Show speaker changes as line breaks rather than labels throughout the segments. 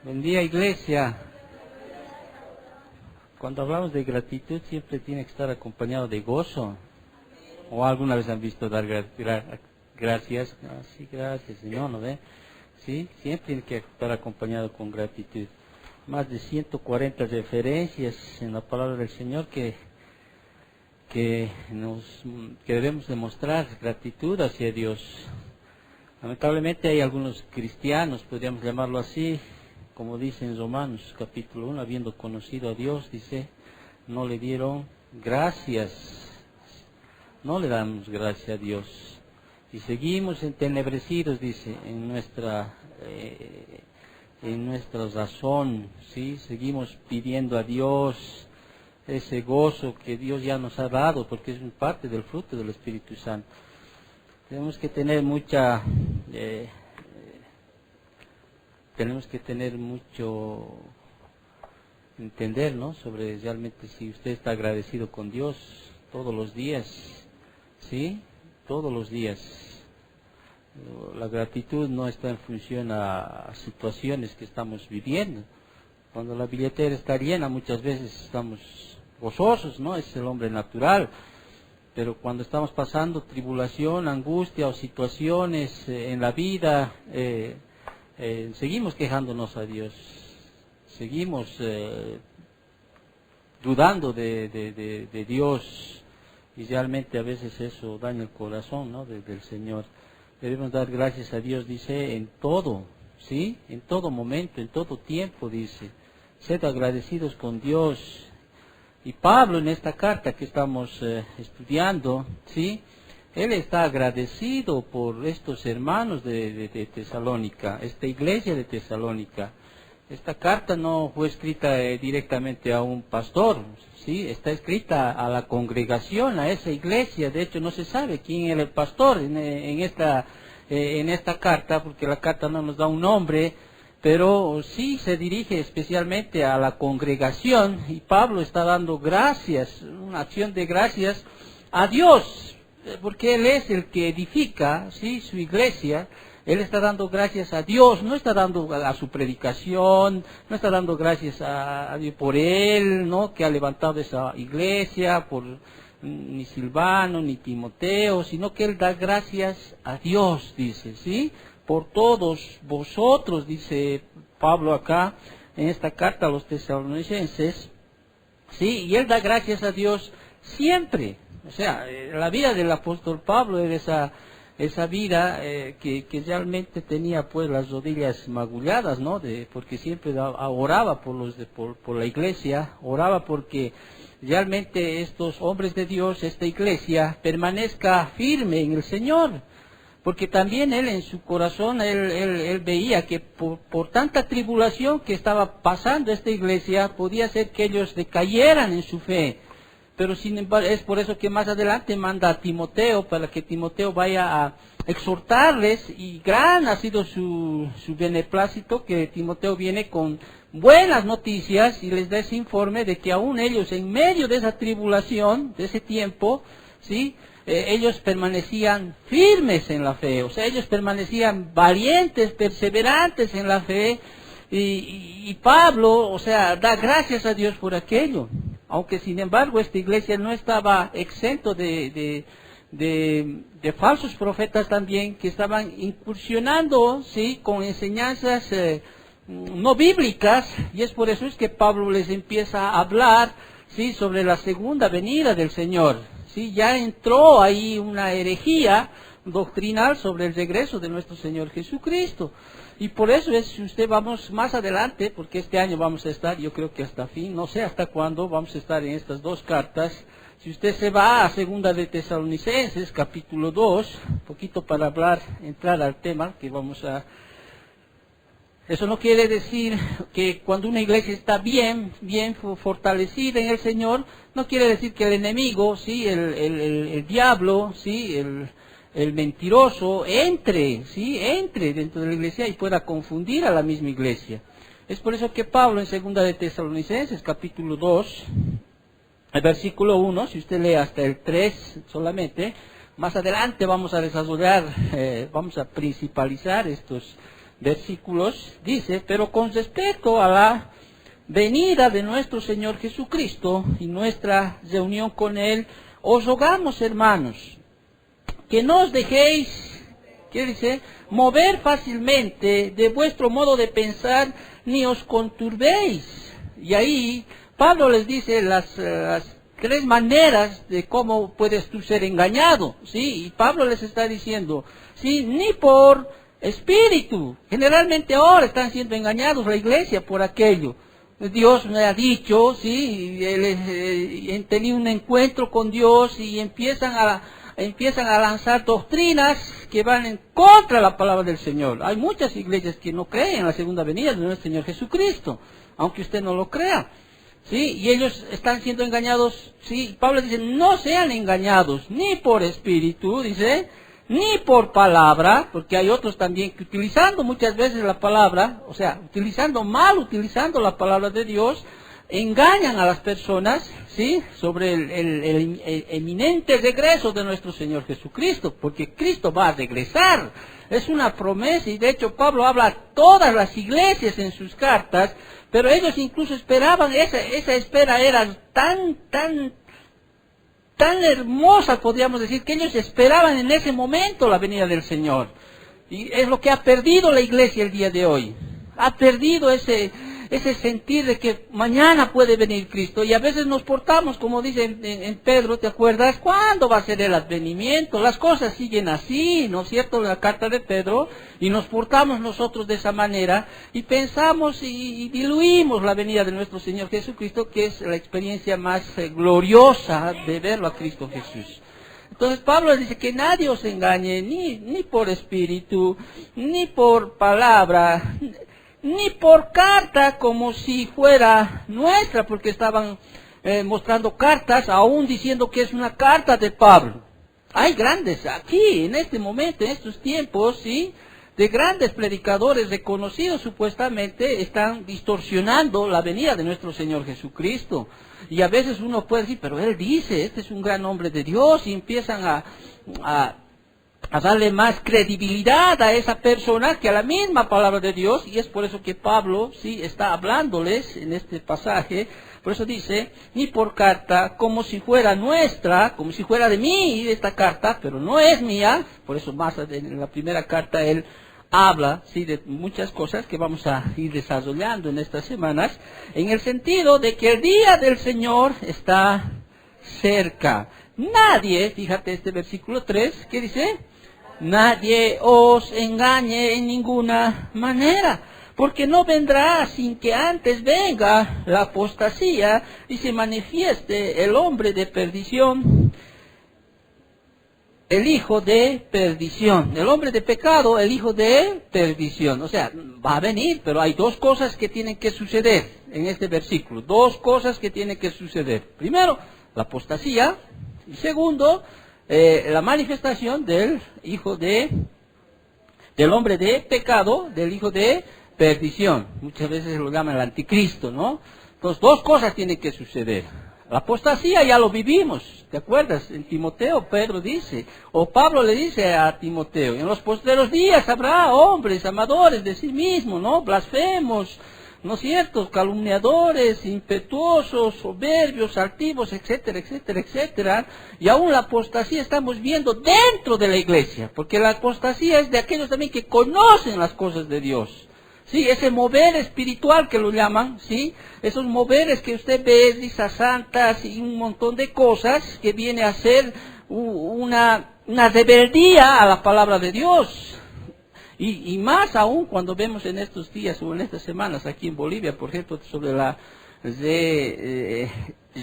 Buen día, iglesia. Cuando hablamos de gratitud siempre tiene que estar acompañado de gozo. ¿O alguna vez han visto dar gracias? Ah, sí, gracias, Señor, ¿no ve? Sí, siempre tiene que estar acompañado con gratitud. Más de 140 referencias en la palabra del Señor que debemos demostrar gratitud hacia Dios. Lamentablemente hay algunos cristianos, podríamos llamarlo así, como dice en Romanos capítulo 1, habiendo conocido a Dios, dice, no le dieron gracias, no le damos gracias a Dios. Y seguimos entenebrecidos, dice, en nuestra razón, ¿sí? Seguimos pidiendo a Dios ese gozo que Dios ya nos ha dado, porque es parte del fruto del Espíritu Santo. Tenemos que tener mucho entender, ¿no? Sobre realmente si usted está agradecido con Dios todos los días, ¿sí? Todos los días. La gratitud no está en función a situaciones que estamos viviendo. Cuando la billetera está llena, muchas veces estamos gozosos, ¿no? Es el hombre natural. Pero cuando estamos pasando tribulación, angustia o situaciones en la vida, seguimos quejándonos a Dios, seguimos dudando de Dios, y realmente a veces eso daña el corazón, ¿no? del Señor. Debemos dar gracias a Dios, dice, en todo, ¿sí? En todo momento, en todo tiempo, dice. Sed agradecidos con Dios. Y Pablo, en esta carta que estamos estudiando, ¿sí? Él está agradecido por estos hermanos de Tesalónica, esta iglesia de Tesalónica. Esta carta no fue escrita directamente a un pastor, ¿sí? Está escrita a la congregación, a esa iglesia. De hecho, no se sabe quién era el pastor en esta carta, porque la carta no nos da un nombre, pero sí se dirige especialmente a la congregación, y Pablo está dando gracias, una acción de gracias a Dios, porque Él es el que edifica, ¿sí? Su iglesia. Él está dando gracias a Dios, no está dando a su predicación, no está dando gracias a Dios por Él, ¿no? Que ha levantado esa iglesia, por ni Silvano, ni Timoteo, sino que Él da gracias a Dios, dice, ¿sí? Por todos vosotros, dice Pablo acá, en esta carta a los tesalonicenses, ¿sí? Y Él da gracias a Dios siempre. O sea, la vida del apóstol Pablo era esa vida que realmente tenía pues las rodillas magulladas, ¿no? Porque siempre oraba por la iglesia, oraba porque realmente estos hombres de Dios, esta iglesia, permanezca firme en el Señor. Porque también él en su corazón, él veía que por tanta tribulación que estaba pasando esta iglesia, podía ser que ellos decayeran en su fe. Pero sin embargo, es por eso que más adelante manda a Timoteo, para que Timoteo vaya a exhortarles, y gran ha sido su beneplácito, que Timoteo viene con buenas noticias y les da ese informe de que aún ellos, en medio de esa tribulación, de ese tiempo, ¿sí? Ellos permanecían firmes en la fe, o sea, ellos permanecían valientes, perseverantes en la fe, y Pablo, o sea, da gracias a Dios por aquello. Aunque sin embargo esta iglesia no estaba exento de falsos profetas también, que estaban incursionando, ¿sí? Con enseñanzas no bíblicas, y es por eso es que Pablo les empieza a hablar, ¿sí? Sobre la segunda venida del Señor. ¿Sí? Ya entró ahí una herejía doctrinal sobre el regreso de nuestro Señor Jesucristo. Y por eso es, si usted vamos más adelante, porque este año vamos a estar, yo creo que hasta fin, no sé hasta cuándo, vamos a estar en estas dos cartas. Si usted se va a segunda de Tesalonicenses, capítulo 2, un poquito para entrar al tema que vamos a... Eso no quiere decir que cuando una iglesia está bien fortalecida en el Señor, no quiere decir que el enemigo, ¿sí? el diablo, ¿sí? el mentiroso, entre dentro de la iglesia y pueda confundir a la misma iglesia. Es por eso que Pablo en segunda de Tesalonicenses, capítulo 2, el versículo 1, si usted lee hasta el 3 solamente, más adelante vamos a desarrollar, vamos a principalizar estos versículos, dice, pero con respecto a la venida de nuestro Señor Jesucristo y nuestra reunión con Él, os rogamos, hermanos, que no os dejéis, ¿qué dice?, mover fácilmente de vuestro modo de pensar, ni os conturbéis. Y ahí Pablo les dice las 3 maneras de cómo puedes tú ser engañado, ¿sí? Y Pablo les está diciendo, ¿sí?, ni por espíritu. Generalmente ahora están siendo engañados la iglesia por aquello. Dios me ha dicho, ¿sí?, han tenido un encuentro con Dios y empiezan a lanzar doctrinas que van en contra de la palabra del Señor. Hay muchas iglesias que no creen en la segunda venida de nuestro Señor Jesucristo, aunque usted no lo crea, ¿sí? Y ellos están siendo engañados, ¿sí? Pablo dice, no sean engañados, ni por espíritu, dice, ni por palabra, porque hay otros también que utilizando muchas veces la palabra, o sea, utilizando la palabra de Dios, engañan a las personas, ¿sí?, sobre el eminente regreso de nuestro Señor Jesucristo, porque Cristo va a regresar. Es una promesa, y de hecho Pablo habla a todas las iglesias en sus cartas, pero ellos incluso esperaban, esa espera era tan hermosa, podríamos decir, que ellos esperaban en ese momento la venida del Señor. Y es lo que ha perdido la iglesia el día de hoy. Ha perdido ese sentir de que mañana puede venir Cristo, y a veces nos portamos como dice en Pedro, ¿te acuerdas? ¿Cuándo va a ser el advenimiento? Las cosas siguen así, ¿no es cierto?, la carta de Pedro, y nos portamos nosotros de esa manera, y pensamos y diluimos la venida de nuestro Señor Jesucristo, que es la experiencia más gloriosa de verlo a Cristo Jesús. Entonces Pablo dice que nadie os engañe, ni por espíritu, ni por palabra, ni por carta como si fuera nuestra, porque estaban mostrando cartas, aún diciendo que es una carta de Pablo. Hay grandes aquí, en este momento, en estos tiempos, ¿sí?, de grandes predicadores reconocidos supuestamente, están distorsionando la venida de nuestro Señor Jesucristo. Y a veces uno puede decir, pero él dice, este es un gran hombre de Dios, y empiezan a darle más credibilidad a esa persona que a la misma palabra de Dios, y es por eso que Pablo, sí, está hablándoles en este pasaje. Por eso dice, ni por carta, como si fuera nuestra, como si fuera de mí esta carta, pero no es mía. Por eso más en la primera carta él habla, sí, de muchas cosas que vamos a ir desarrollando en estas semanas, en el sentido de que el día del Señor está cerca. Nadie, fíjate este versículo 3, ¿qué dice? Nadie os engañe en ninguna manera, porque no vendrá sin que antes venga la apostasía y se manifieste el hombre de perdición, el hijo de perdición, el hombre de pecado, el hijo de perdición. O sea, va a venir, pero hay 2 cosas que tienen que suceder en este versículo, 2 cosas que tienen que suceder. Primero, la apostasía, y segundo, la manifestación del hombre de pecado, del hijo de perdición. Muchas veces lo llaman el anticristo, ¿no? Entonces, 2 cosas tienen que suceder. La apostasía ya lo vivimos, ¿te acuerdas? En Timoteo Pedro dice, o Pablo le dice a Timoteo, en los postreros días habrá hombres amadores de sí mismos, ¿no?, blasfemos, ¿no es cierto?, calumniadores, impetuosos, soberbios, altivos, etcétera, etcétera, etcétera. Y aún la apostasía estamos viendo dentro de la iglesia, porque la apostasía es de aquellos también que conocen las cosas de Dios. Sí, ese mover espiritual que lo llaman, sí, esos moveres que usted ve, risas santas y un montón de cosas que viene a ser una rebeldía a la palabra de Dios. Y más aún cuando vemos en estos días o en estas semanas aquí en Bolivia, por ejemplo, sobre la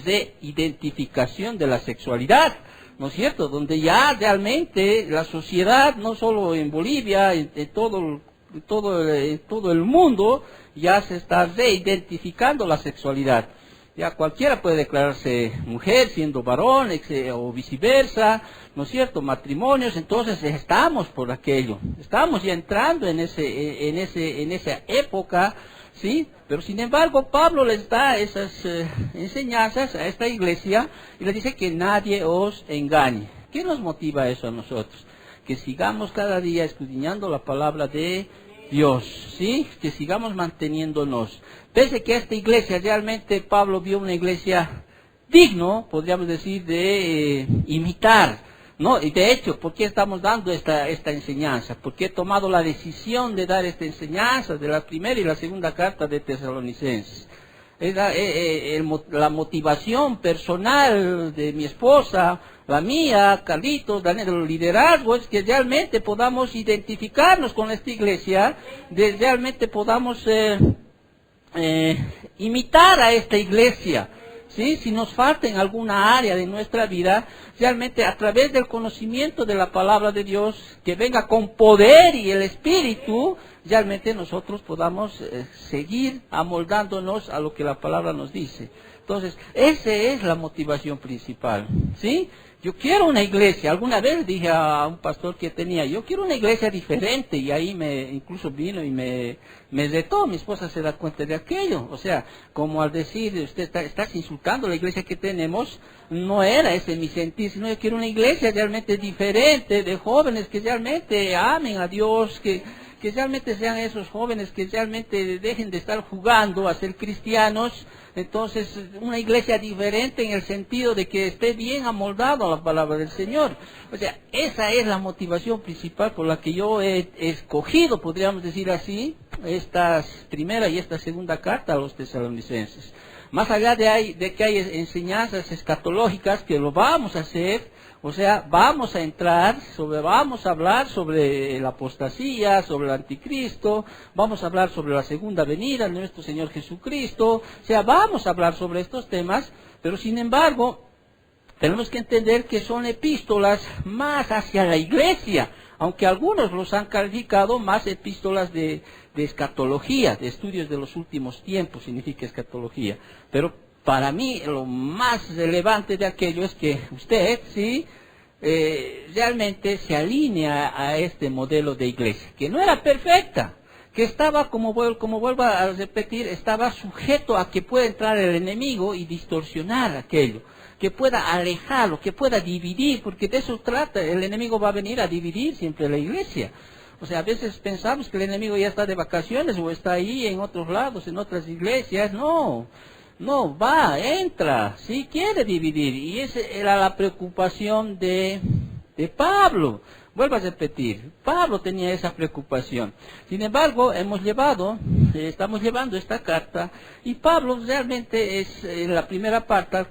reidentificación de la sexualidad, ¿no es cierto? Donde ya realmente la sociedad, no solo en Bolivia, en todo el mundo, ya se está reidentificando la sexualidad. Ya cualquiera puede declararse mujer siendo varón, o viceversa, ¿no es cierto?, matrimonios. Entonces estamos por aquello, estamos ya entrando en esa época, ¿sí? Pero sin embargo Pablo les da esas enseñanzas a esta iglesia y les dice que nadie os engañe. ¿Qué nos motiva eso a nosotros? Que sigamos cada día escudriñando la palabra de Dios, ¿sí? Que sigamos manteniéndonos. Pese que esta iglesia, realmente Pablo vio una iglesia digno, podríamos decir, de imitar, ¿no? Y de hecho, ¿por qué estamos dando esta enseñanza? Porque he tomado la decisión de dar esta enseñanza de la primera y la segunda carta de Tesalonicenses. Es la motivación personal de mi esposa, la mía, Carlitos, Daniel, el liderazgo, es que realmente podamos identificarnos con esta iglesia, realmente podamos imitar a esta iglesia. ¿Sí? Si nos falta en alguna área de nuestra vida, realmente a través del conocimiento de la palabra de Dios, que venga con poder y el Espíritu, realmente nosotros podamos seguir amoldándonos a lo que la palabra nos dice. Entonces, esa es la motivación principal, ¿sí? Yo quiero una iglesia. Alguna vez dije a un pastor que tenía, yo quiero una iglesia diferente, y ahí incluso vino y me retó. Mi esposa se da cuenta de aquello. O sea, como al decir, usted estás insultando la iglesia que tenemos, no era ese mi sentir, sino yo quiero una iglesia realmente diferente, de jóvenes que realmente amen a Dios, que realmente sean esos jóvenes que realmente dejen de estar jugando a ser cristianos. Entonces, una iglesia diferente en el sentido de que esté bien amoldado a la palabra del Señor. O sea, esa es la motivación principal por la que yo he escogido, podríamos decir así, esta primera y esta segunda carta a los tesalonicenses. Más allá de que hay enseñanzas escatológicas, que lo vamos a hacer, o sea, vamos a hablar sobre la apostasía, sobre el anticristo, vamos a hablar sobre la segunda venida de nuestro Señor Jesucristo, o sea, vamos a hablar sobre estos temas, pero sin embargo, tenemos que entender que son epístolas más hacia la iglesia, aunque algunos los han calificado más epístolas de escatología, de estudios de los últimos tiempos, significa escatología. Pero para mí lo más relevante de aquello es que usted, sí, realmente se alinea a este modelo de iglesia, que no era perfecta, que estaba, como vuelvo a repetir, estaba sujeto a que pueda entrar el enemigo y distorsionar aquello, que pueda alejarlo, que pueda dividir, porque de eso trata. El enemigo va a venir a dividir siempre la iglesia. O sea, a veces pensamos que el enemigo ya está de vacaciones o está ahí en otros lados, en otras iglesias. No, entra, sí quiere dividir. Y esa era la preocupación de Pablo. Vuelvo a repetir, Pablo tenía esa preocupación. Sin embargo, estamos llevando esta carta, y Pablo realmente es la primera parte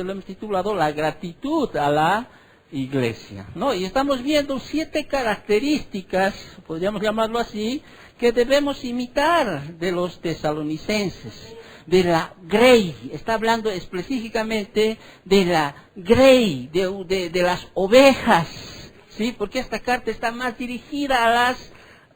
lo hemos titulado La gratitud a la iglesia, ¿no? Y estamos viendo 7 características, podríamos llamarlo así, que debemos imitar de los tesalonicenses. De la grey, está hablando específicamente de la grey, de las ovejas, ¿sí? Porque esta carta está más dirigida a las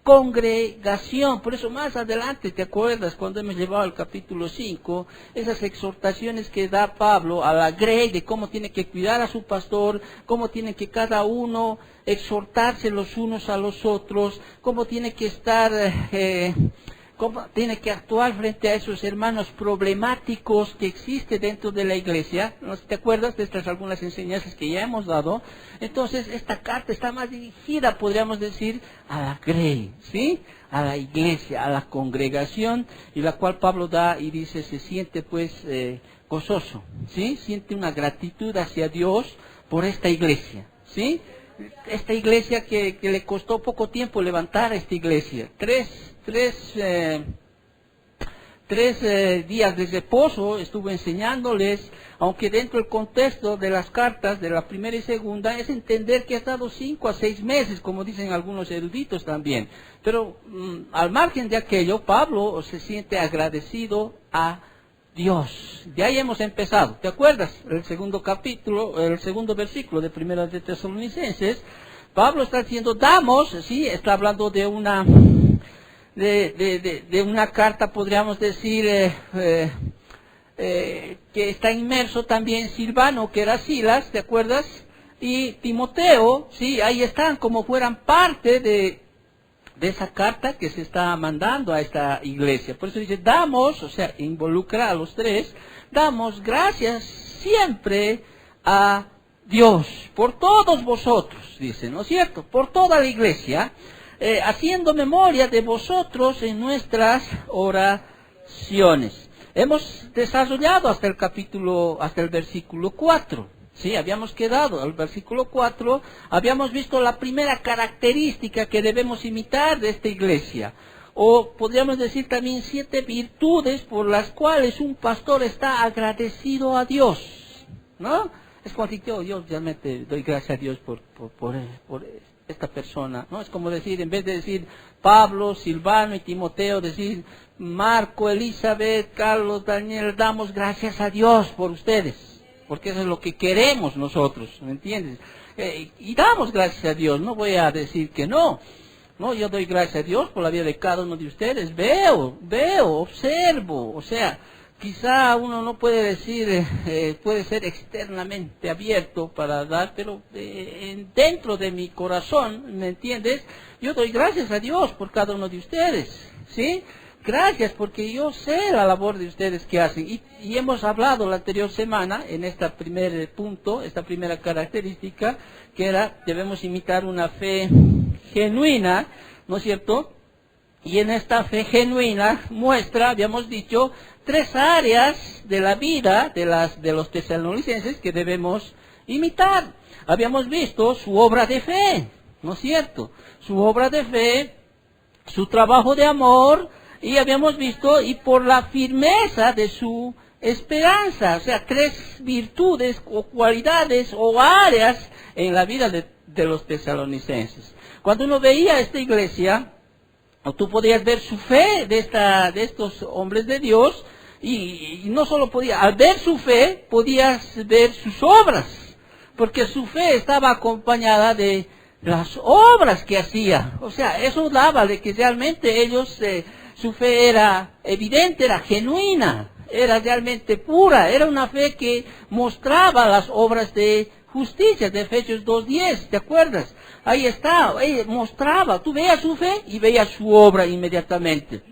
congregación. Por eso más adelante, ¿te acuerdas cuando hemos llevado al capítulo 5, esas exhortaciones que da Pablo a la grey de cómo tiene que cuidar a su pastor, cómo tiene que cada uno exhortarse los unos a los otros, cómo tiene que estar, cómo tiene que actuar frente a esos hermanos problemáticos que existen dentro de la iglesia? ¿No te acuerdas de estas algunas enseñanzas que ya hemos dado? Entonces, esta carta está más dirigida, podríamos decir, a la grey, ¿sí? A la iglesia, a la congregación, y la cual Pablo da y dice, se siente pues gozoso, ¿sí? Siente una gratitud hacia Dios por esta iglesia, ¿sí? Esta iglesia que le costó poco tiempo levantar esta iglesia. Tres días de reposo estuvo enseñándoles, aunque dentro del contexto de las cartas de la primera y segunda es entender que ha estado 5 a 6 meses, como dicen algunos eruditos también. Pero al margen de aquello, Pablo se siente agradecido a Dios. De ahí hemos empezado. ¿Te acuerdas? El segundo versículo de Primera de Tesalonicenses, Pablo está diciendo, sí, está hablando de una carta, podríamos decir, que está inmerso también Silvano, que era Silas, ¿te acuerdas? Y Timoteo, sí, ahí están como fueran parte de esa carta que se está mandando a esta iglesia. Por eso dice, o sea, involucra a los tres, damos gracias siempre a Dios por todos vosotros, dice, ¿no es cierto? Por toda la iglesia, haciendo memoria de vosotros en nuestras oraciones. Hemos desarrollado hasta el versículo 4. Sí, habíamos quedado al versículo 4, habíamos visto la primera característica que debemos imitar de esta iglesia. O podríamos decir también 7 virtudes por las cuales un pastor está agradecido a Dios, ¿no? Es como decir, yo realmente doy gracias a Dios por esta persona, ¿no? Es como decir, en vez de decir Pablo, Silvano y Timoteo, decir Marco, Elizabeth, Carlos, Daniel, damos gracias a Dios por ustedes, porque eso es lo que queremos nosotros, ¿me entiendes? Y damos gracias a Dios, no voy a decir que no. No, yo doy gracias a Dios por la vida de cada uno de ustedes. Veo, observo. O sea, quizá uno no puede decir, puede ser externamente abierto para dar, pero dentro de mi corazón, ¿me entiendes? Yo doy gracias a Dios por cada uno de ustedes, ¿sí? Gracias, porque yo sé la labor de ustedes que hacen. Y hemos hablado la anterior semana, en este primer punto, esta primera característica, que era, debemos imitar una fe genuina, ¿no es cierto? Y en esta fe genuina muestra, habíamos dicho, 3 áreas de la vida de los tesalonicenses que debemos imitar. Habíamos visto su obra de fe, ¿no es cierto? Su obra de fe, su trabajo de amor, y habíamos visto, y por la firmeza de su esperanza, o sea, 3 virtudes o cualidades o áreas en la vida de los tesalonicenses. Cuando uno veía esta iglesia, tú podías ver su fe de estos hombres de Dios, y no solo al ver su fe, podías ver sus obras, porque su fe estaba acompañada de las obras que hacía. O sea, eso daba de que realmente ellos, su fe era evidente, era genuina, era realmente pura, era una fe que mostraba las obras de justicia de Efesios 2:10, ¿te acuerdas? Ahí está, mostraba, tú veías su fe y veías su obra inmediatamente.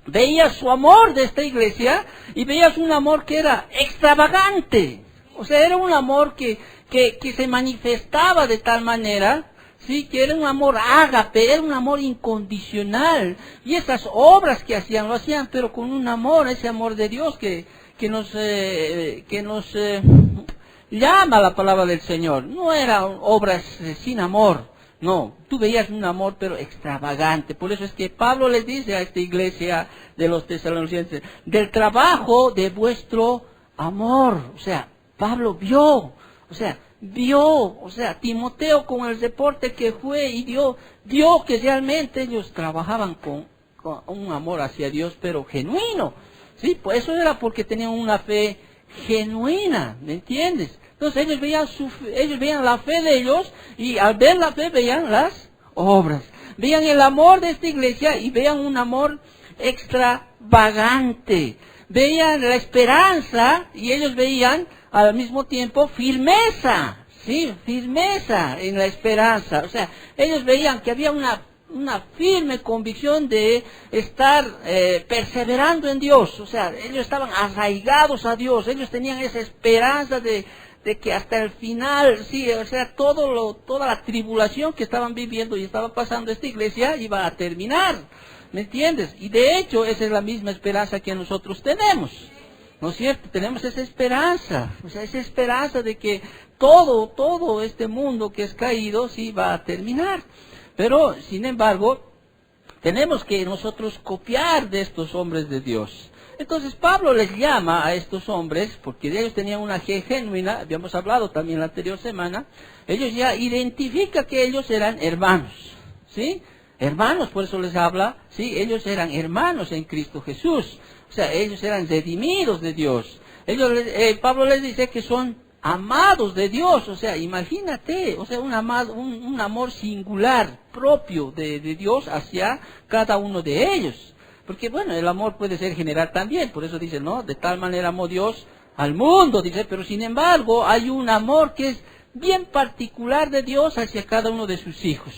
Veías su amor de esta iglesia y veías un amor que era extravagante. O sea, era un amor que se manifestaba de tal manera, sí, que era un amor ágape, era un amor incondicional. Y esas obras que hacían, lo hacían pero con un amor, ese amor de Dios que nos llama la palabra del Señor. No eran obras sin amor, no. Tú veías un amor pero extravagante. Por eso es que Pablo les dice a esta iglesia de los tesalonicenses, del trabajo de vuestro amor. O sea, Pablo vio, Timoteo con el reporte que fue y vio que realmente ellos trabajaban con un amor hacia Dios, pero genuino. Sí, pues eso era porque tenían una fe genuina, ¿me entiendes? Entonces ellos veían la fe de ellos, y al ver la fe veían las obras. Veían el amor de esta iglesia y veían un amor extravagante. Veían la esperanza y ellos veían al mismo tiempo firmeza, ¿sí? Firmeza en la esperanza. O sea, ellos veían que había una firme convicción de estar perseverando en Dios. O sea, ellos estaban arraigados a Dios, ellos tenían esa esperanza de que hasta el final, sí, o sea, toda la tribulación que estaban viviendo y estaba pasando esta iglesia iba a terminar, ¿me entiendes? Y de hecho esa es la misma esperanza que nosotros tenemos, ¿no es cierto? Tenemos esa esperanza, o sea, esa esperanza de que todo este mundo que es caído sí va a terminar. Pero, sin embargo, tenemos que nosotros copiar de estos hombres de Dios. Entonces Pablo les llama a estos hombres, porque ellos tenían una fe genuina, habíamos hablado también la anterior semana, ellos ya identifican que ellos eran hermanos, ¿sí? Hermanos, por eso les habla, ¿sí? Ellos eran hermanos en Cristo Jesús, o sea, ellos eran redimidos de Dios. Pablo les dice que son amados de Dios, o sea, imagínate, o sea, un amor singular, propio de Dios hacia cada uno de ellos. Porque bueno, el amor puede ser general también, por eso dice, ¿no? De tal manera amó Dios al mundo, dice, pero sin embargo hay un amor que es bien particular de Dios hacia cada uno de sus hijos,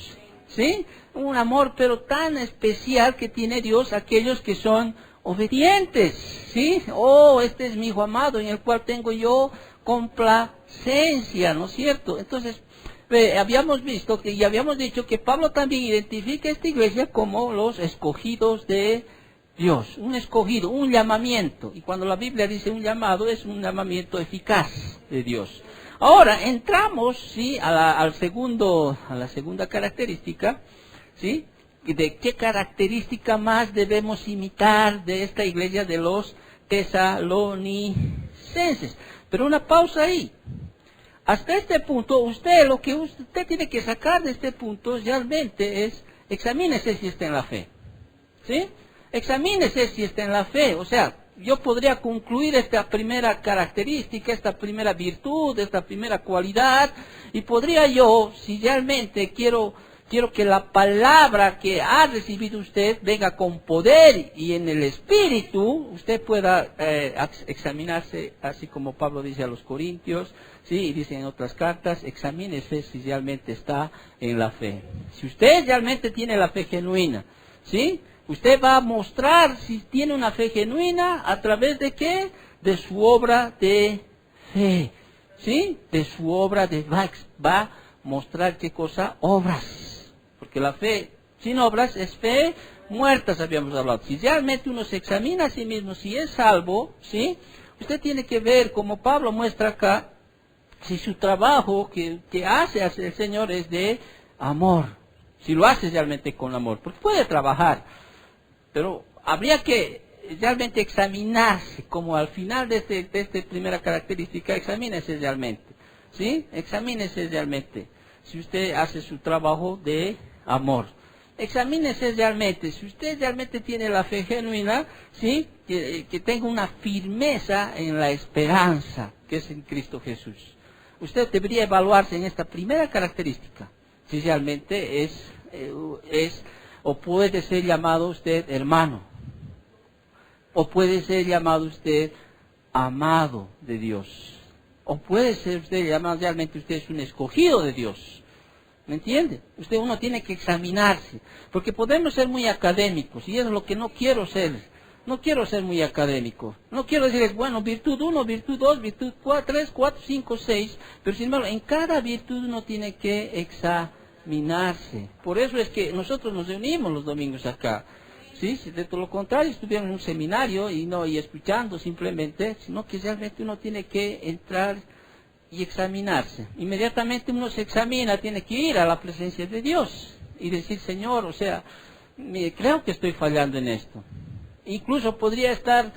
¿sí? Un amor pero tan especial que tiene Dios a aquellos que son obedientes, ¿sí? Oh, este es mi hijo amado en el cual tengo yo complacencia, ¿no es cierto? Entonces, Habíamos visto que, y habíamos dicho que Pablo también identifica esta iglesia como los escogidos de Dios, un escogido, un llamamiento. Y cuando la Biblia dice un llamado, es un llamamiento eficaz de Dios. Ahora, entramos, ¿sí?, a la segunda característica, ¿sí?, de qué característica más debemos imitar de esta iglesia de los tesalonicenses. Pero una pausa ahí. Hasta este punto, lo que usted tiene que sacar de este punto realmente es, examínese si está en la fe. ¿Sí? Examínese si está en la fe. O sea, yo podría concluir esta primera característica, esta primera virtud, esta primera cualidad, y podría yo, si realmente quiero que la palabra que ha recibido usted venga con poder y en el espíritu, usted pueda examinarse, así como Pablo dice a los Corintios, ¿sí?, y dice en otras cartas, examínese si realmente está en la fe. Si usted realmente tiene la fe genuina, ¿sí?, usted va a mostrar si tiene una fe genuina a través de ¿qué? De su obra de fe, ¿sí? De su obra de va a mostrar ¿qué cosa? Obras. Porque la fe sin obras es fe muerta, habíamos hablado. Si realmente uno se examina a sí mismo, si es salvo, ¿sí?, usted tiene que ver, como Pablo muestra acá, si su trabajo que hace el Señor es de amor. Si lo hace realmente con amor. Porque puede trabajar, pero habría que realmente examinarse, como al final de esta primera característica, examínese realmente, ¿sí? Examínese realmente, si usted hace su trabajo de amor. Examínese realmente, si usted realmente tiene la fe genuina, ¿sí?, que tenga una firmeza en la esperanza, que es en Cristo Jesús. Usted debería evaluarse en esta primera característica, si realmente es o puede ser llamado usted hermano, o puede ser llamado usted amado de Dios, o puede ser usted llamado, realmente usted es un escogido de Dios. ¿Me entiende? Uno tiene que examinarse, porque podemos ser muy académicos, y es lo que no quiero ser. No quiero ser muy académico. No quiero decir, bueno, virtud 1, virtud 2, virtud 3, 4, 5, 6, pero sin embargo, en cada virtud uno tiene que examinarse. Por eso es que nosotros nos reunimos los domingos acá. ¿Sí? Si de todo lo contrario estuviéramos en un seminario y escuchando simplemente, sino que realmente uno tiene que entrar y examinarse. Inmediatamente uno se examina, tiene que ir a la presencia de Dios y decir, Señor, o sea, creo que estoy fallando en esto. Incluso podría estar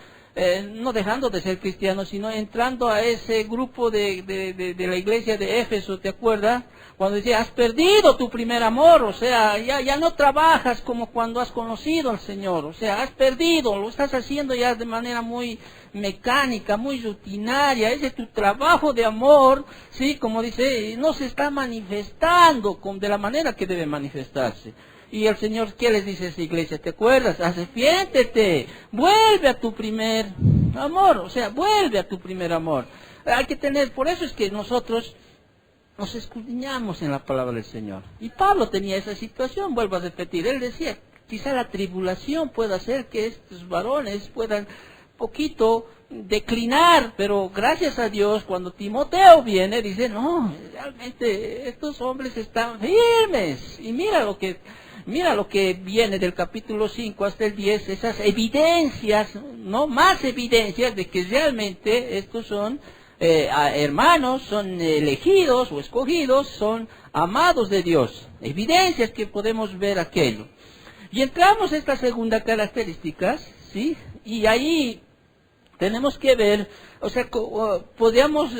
no dejando de ser cristiano, sino entrando a ese grupo de la iglesia de Éfeso, ¿te acuerdas? Cuando decía, has perdido tu primer amor, o sea, ya no trabajas como cuando has conocido al Señor, o sea, has perdido, lo estás haciendo ya de manera muy mecánica, muy rutinaria, ese tu trabajo de amor, sí, como dice, no se está manifestando de la manera que debe manifestarse. Y el Señor, ¿qué les dice a esa iglesia? ¿Te acuerdas? Arrepiéntete, vuelve a tu primer amor, o sea, vuelve a tu primer amor. Hay que tener, por eso es que nosotros nos escudriñamos en la palabra del Señor. Y Pablo tenía esa situación, vuelvo a repetir, él decía, quizá la tribulación pueda hacer que estos varones puedan poquito declinar, pero gracias a Dios, cuando Timoteo viene, dice, no, realmente estos hombres están firmes. Y mira lo que viene del capítulo 5 hasta el 10, esas evidencias, no más evidencias de que realmente estos son hermanos, son elegidos o escogidos, son amados de Dios. Evidencias que podemos ver aquello. Y entramos a esta segunda característica, ¿sí? Y ahí tenemos que ver, o sea, podríamos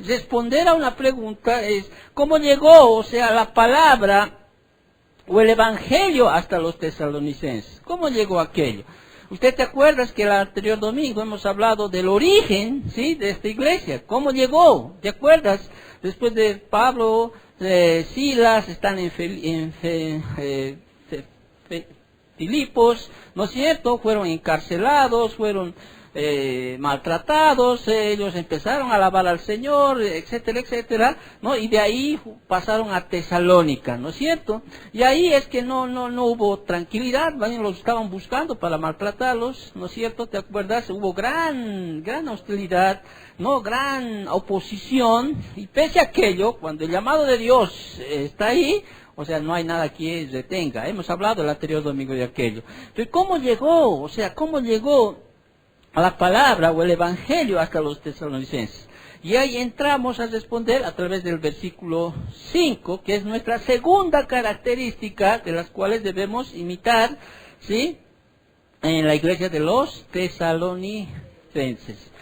responder a una pregunta, es ¿cómo llegó, o sea, la palabra o el evangelio hasta los tesalonicenses? ¿Cómo llegó aquello? ¿Usted te acuerdas que el anterior domingo hemos hablado del origen, ¿sí?, de esta iglesia? ¿Cómo llegó? ¿Te acuerdas? Después de Pablo, Silas, están en Filipos, ¿no es cierto? Fueron encarcelados, fueron maltratados, ellos empezaron a alabar al Señor, etcétera, etcétera, ¿no? Y de ahí pasaron a Tesalónica, ¿no es cierto? Y ahí es que no hubo tranquilidad, los estaban buscando para maltratarlos, ¿no es cierto? ¿Te acuerdas? Hubo gran hostilidad, ¿no? Gran oposición, y pese a aquello, cuando el llamado de Dios está ahí, o sea, no hay nada que detenga. Hemos hablado el anterior domingo de aquello. Pero ¿cómo llegó? O sea, ¿cómo llegó a la palabra o el evangelio hasta los tesalonicenses? Y ahí entramos a responder a través del versículo 5, que es nuestra segunda característica de las cuales debemos imitar, ¿sí?, en la iglesia de los tesalonicenses.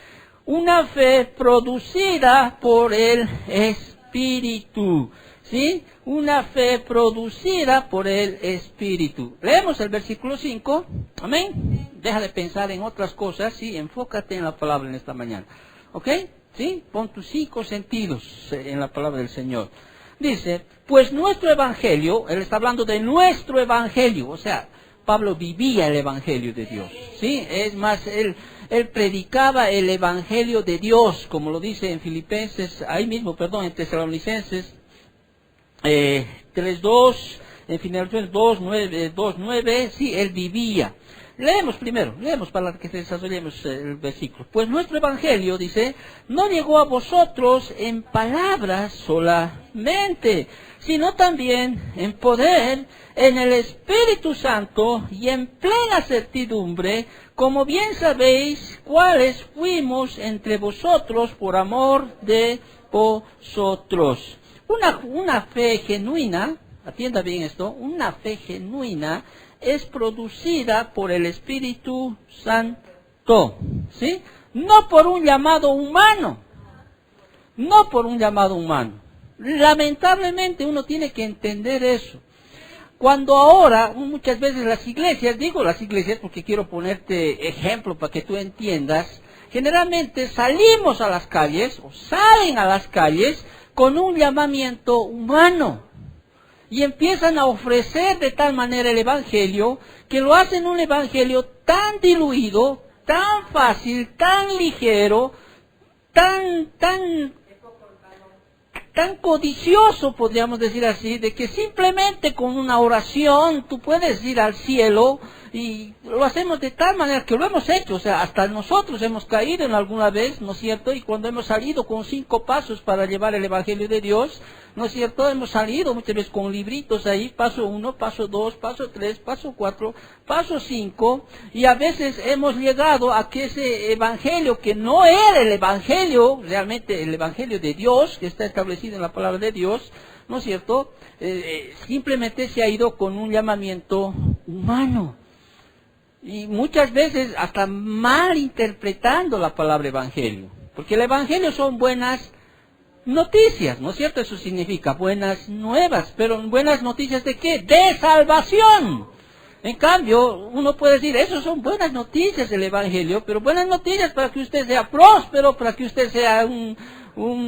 Una fe producida por el Espíritu, ¿sí? Una fe producida por el Espíritu. Leemos el versículo 5, amén. Deja de pensar en otras cosas, ¿sí? Enfócate en la palabra en esta mañana, ¿ok? ¿Sí? Pon tus 5 sentidos en la palabra del Señor. Dice, pues nuestro evangelio, él está hablando de nuestro evangelio, o sea, Pablo vivía el evangelio de Dios, ¿sí? Es más, él predicaba el evangelio de Dios, como lo dice en en Tesalonicenses 3:2, en Filipenses 2:9, sí, él vivía. Leemos para que desarrollemos el versículo. Pues nuestro evangelio, dice, no llegó a vosotros en palabras solamente, sino también en poder, en el Espíritu Santo y en plena certidumbre, como bien sabéis cuáles fuimos entre vosotros por amor de vosotros. Una fe genuina, atienda bien esto, una fe genuina es producida por el Espíritu Santo, ¿sí? No por un llamado humano, no por un llamado humano. Lamentablemente uno tiene que entender eso. Cuando ahora, muchas veces las iglesias, digo las iglesias porque quiero ponerte ejemplo para que tú entiendas, generalmente salimos a las calles, o salen a las calles, con un llamamiento humano. Y empiezan a ofrecer de tal manera el evangelio, que lo hacen un evangelio tan diluido, tan fácil, tan ligero, tan codicioso, podríamos decir así, de que simplemente con una oración tú puedes ir al cielo, y lo hacemos de tal manera que lo hemos hecho, o sea, hasta nosotros hemos caído en alguna vez, ¿no es cierto? Y cuando hemos salido con 5 pasos para llevar el evangelio de Dios, ¿no es cierto? Hemos salido muchas veces con libritos ahí, paso 1, paso 2, paso 3, paso 4, paso 5, y a veces hemos llegado a que ese evangelio, que no era el evangelio, realmente el evangelio de Dios, que está establecido en la palabra de Dios, ¿no es cierto? Simplemente se ha ido con un llamamiento humano. Y muchas veces hasta mal interpretando la palabra evangelio. Porque el evangelio son buenas noticias, ¿no es cierto? Eso significa buenas nuevas. Pero buenas noticias ¿de qué? De salvación. En cambio, uno puede decir, eso son buenas noticias del evangelio, pero buenas noticias para que usted sea próspero, para que usted sea un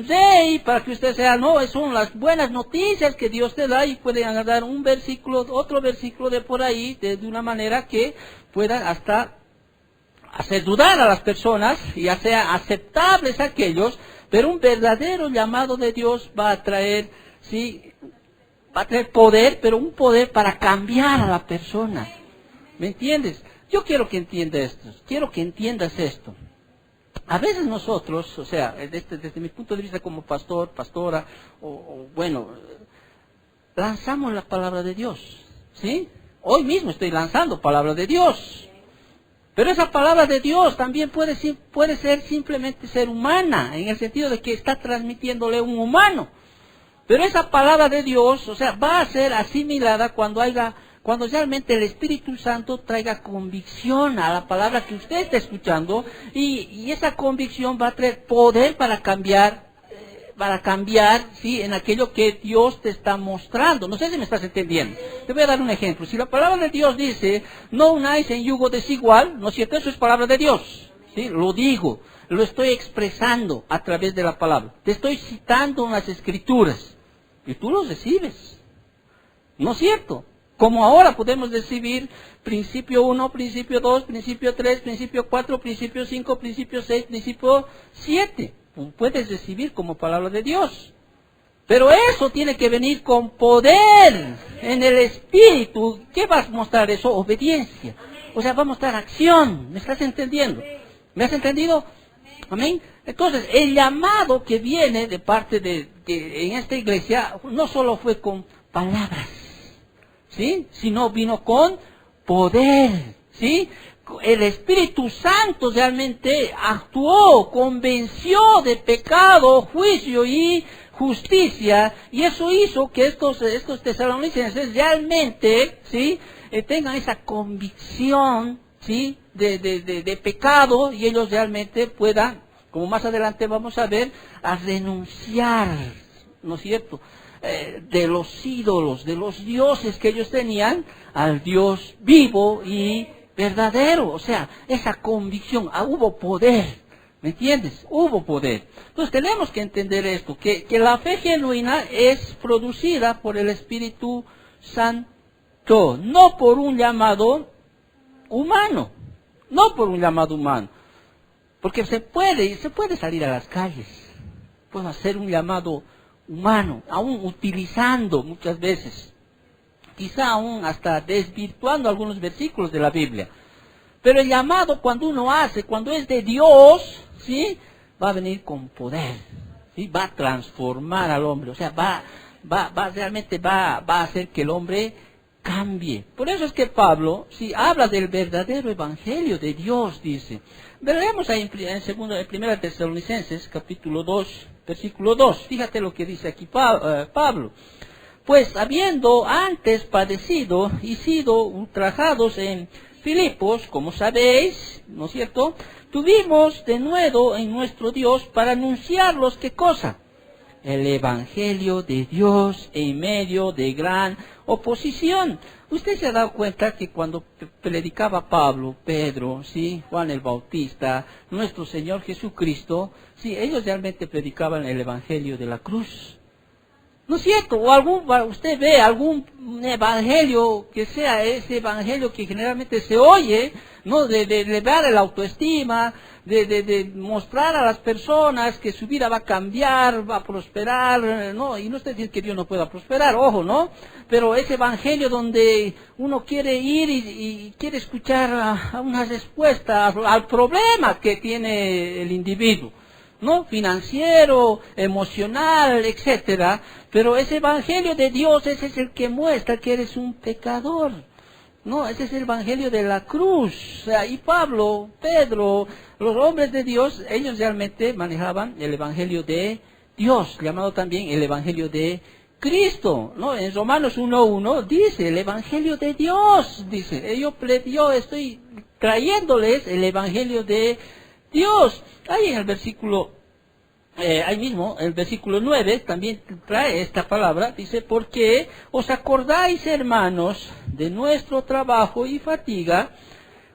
rey, para que usted sea, no, son las buenas noticias que Dios te da, y pueden agarrar un versículo, otro versículo de por ahí, de una manera que puedan hasta hacer dudar a las personas y hacer aceptables a aquellos, pero un verdadero llamado de Dios va a traer, sí, va a traer poder, pero un poder para cambiar a la persona. ¿Me entiendes? Yo quiero que entiendas esto, quiero que entiendas esto. A veces nosotros, o sea, desde mi punto de vista como pastor, pastora, bueno, lanzamos la palabra de Dios, ¿sí? Hoy mismo estoy lanzando palabra de Dios. Pero esa palabra de Dios también puede ser simplemente ser humana, en el sentido de que está transmitiéndole un humano. Pero esa palabra de Dios, o sea, va a ser asimilada cuando realmente el Espíritu Santo traiga convicción a la palabra que usted está escuchando, y esa convicción va a traer poder para cambiar, ¿sí?, en aquello que Dios te está mostrando. No sé si me estás entendiendo. Te voy a dar un ejemplo. Si la palabra de Dios dice, no unáis en yugo desigual, ¿no es cierto? Eso es palabra de Dios, ¿sí? Lo digo, lo estoy expresando a través de la palabra. Te estoy citando unas escrituras, y tú los recibes, ¿no es cierto? Como ahora podemos recibir principio 1, principio 2, principio 3, principio 4, principio 5, principio 6, principio 7. Puedes recibir como palabra de Dios. Pero eso tiene que venir con poder en el Espíritu. ¿Qué va a mostrar eso? Obediencia. O sea, va a mostrar acción. ¿Me estás entendiendo? ¿Me has entendido? Amén. Entonces, el llamado que viene de parte de que en esta iglesia no solo fue con palabras, ¿sí? Sino vino con poder, ¿sí? El Espíritu Santo realmente actuó, convenció de pecado, juicio y justicia, y eso hizo que estos tesalonicenses realmente, ¿sí? Tengan esa convicción, ¿sí? de pecado, y ellos realmente puedan, como más adelante vamos a ver, a renunciar, ¿no es cierto?, de los ídolos, de los dioses que ellos tenían, al Dios vivo y verdadero. O sea, esa convicción, hubo poder, ¿me entiendes? Hubo poder. Entonces tenemos que entender esto, que la fe genuina es producida por el Espíritu Santo, no por un llamado humano, no por un llamado humano, porque se puede salir a las calles, puede hacer un llamado humano, aún utilizando muchas veces, quizá aún hasta desvirtuando algunos versículos de la Biblia. Pero el llamado cuando uno hace, cuando es de Dios, ¿sí?, va a venir con poder, ¿sí?, va a transformar al hombre, o sea, realmente va a hacer que el hombre cambie. Por eso es que Pablo, si habla del verdadero evangelio de Dios, dice, veremos ahí en primera Tesalonicenses, capítulo 2, versículo 2, fíjate lo que dice aquí Pablo. Pues habiendo antes padecido y sido ultrajados en Filipos, como sabéis, ¿no es cierto?, tuvimos de nuevo en nuestro Dios para anunciarlos, ¿qué cosa? El evangelio de Dios en medio de gran oposición. Usted se ha dado cuenta que cuando predicaba Pablo, Pedro, ¿sí?, Juan el Bautista, nuestro Señor Jesucristo, sí, ellos realmente predicaban el evangelio de la cruz. ¿No es cierto? O usted ve algún evangelio que sea ese evangelio que generalmente se oye, ¿no?, de elevar la autoestima, de mostrar a las personas que su vida va a cambiar, va a prosperar, ¿no? Y no estoy diciendo que Dios no pueda prosperar, ojo, ¿no? Pero ese evangelio donde uno quiere ir y quiere escuchar una respuesta al problema que tiene el individuo, ¿no?, financiero, emocional, etcétera. Pero ese evangelio de Dios, ese es el que muestra que eres un pecador, ¿no? Ese es el evangelio de la cruz. O sea, y Pablo, Pedro, los hombres de Dios, ellos realmente manejaban el evangelio de Dios, llamado también el evangelio de Cristo, ¿no? En Romanos 1:1 dice, el evangelio de Dios, dice, yo estoy trayéndoles el evangelio de Dios. Ahí en el versículo, ahí mismo, el versículo 9, también trae esta palabra, dice, porque os acordáis, hermanos, de nuestro trabajo y fatiga,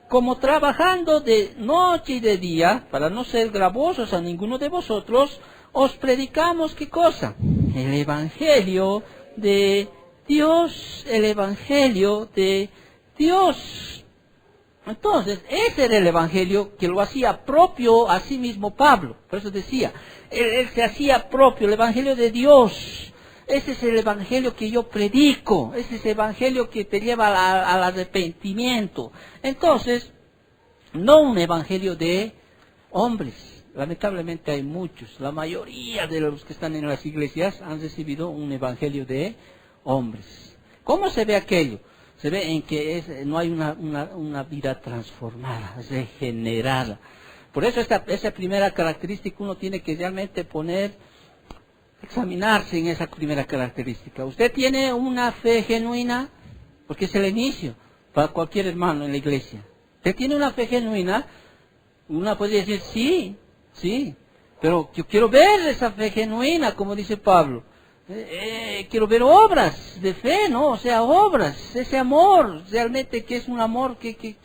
como trabajando de noche y de día, para no ser gravosos a ninguno de vosotros, os predicamos, ¿qué cosa? El evangelio de Dios, el evangelio de Dios. Entonces, ese era el evangelio que lo hacía propio a sí mismo Pablo. Por eso decía, él se hacía propio, el evangelio de Dios. Ese es el evangelio que yo predico, ese es el evangelio que te lleva al arrepentimiento. Entonces, no un evangelio de hombres. Lamentablemente hay muchos, la mayoría de los que están en las iglesias han recibido un evangelio de hombres. ¿Cómo se ve aquello? Se ve en que no hay una vida transformada, regenerada. Por eso esa primera característica uno tiene que realmente examinarse en esa primera característica. ¿Usted tiene una fe genuina? Porque es el inicio para cualquier hermano en la iglesia. ¿Usted tiene una fe genuina? Uno puede decir, sí, pero yo quiero ver esa fe genuina, como dice Pablo. Quiero ver obras de fe, ¿no? O sea, obras, ese amor, realmente que es un amor que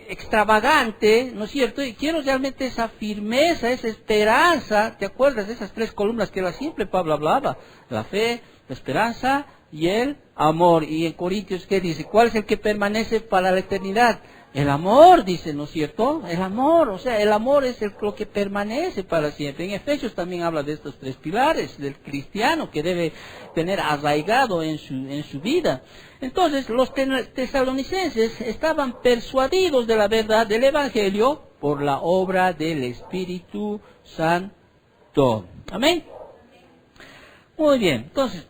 extravagante, ¿no es cierto? Y quiero realmente esa firmeza, esa esperanza. ¿Te acuerdas de esas tres columnas que siempre Pablo hablaba? La fe, la esperanza y el amor. Y en Corintios, ¿qué dice? ¿Cuál es el que permanece para la eternidad? El amor, dice, ¿no es cierto? El amor, o sea, el amor es lo que permanece para siempre. En Efesios también habla de estos tres pilares del cristiano que debe tener arraigado en su vida. Entonces, los tesalonicenses estaban persuadidos de la verdad del Evangelio por la obra del Espíritu Santo. Amén. Muy bien, entonces,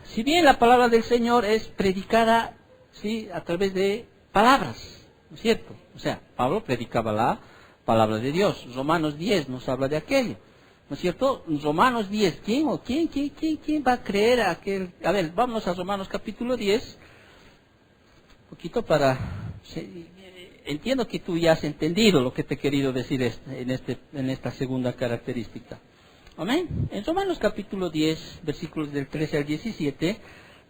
si bien la palabra del Señor es predicada, sí, a través de palabras, ¿no es cierto? O sea, Pablo predicaba la palabra de Dios. Romanos 10 nos habla de aquello, ¿no es cierto? Romanos 10, ¿quién va a creer a aquel? A ver, vamos a Romanos capítulo 10, un poquito para... Entiendo que tú ya has entendido lo que te he querido decir en esta segunda característica. Amén. En Romanos capítulo 10, versículos del 13 al 17,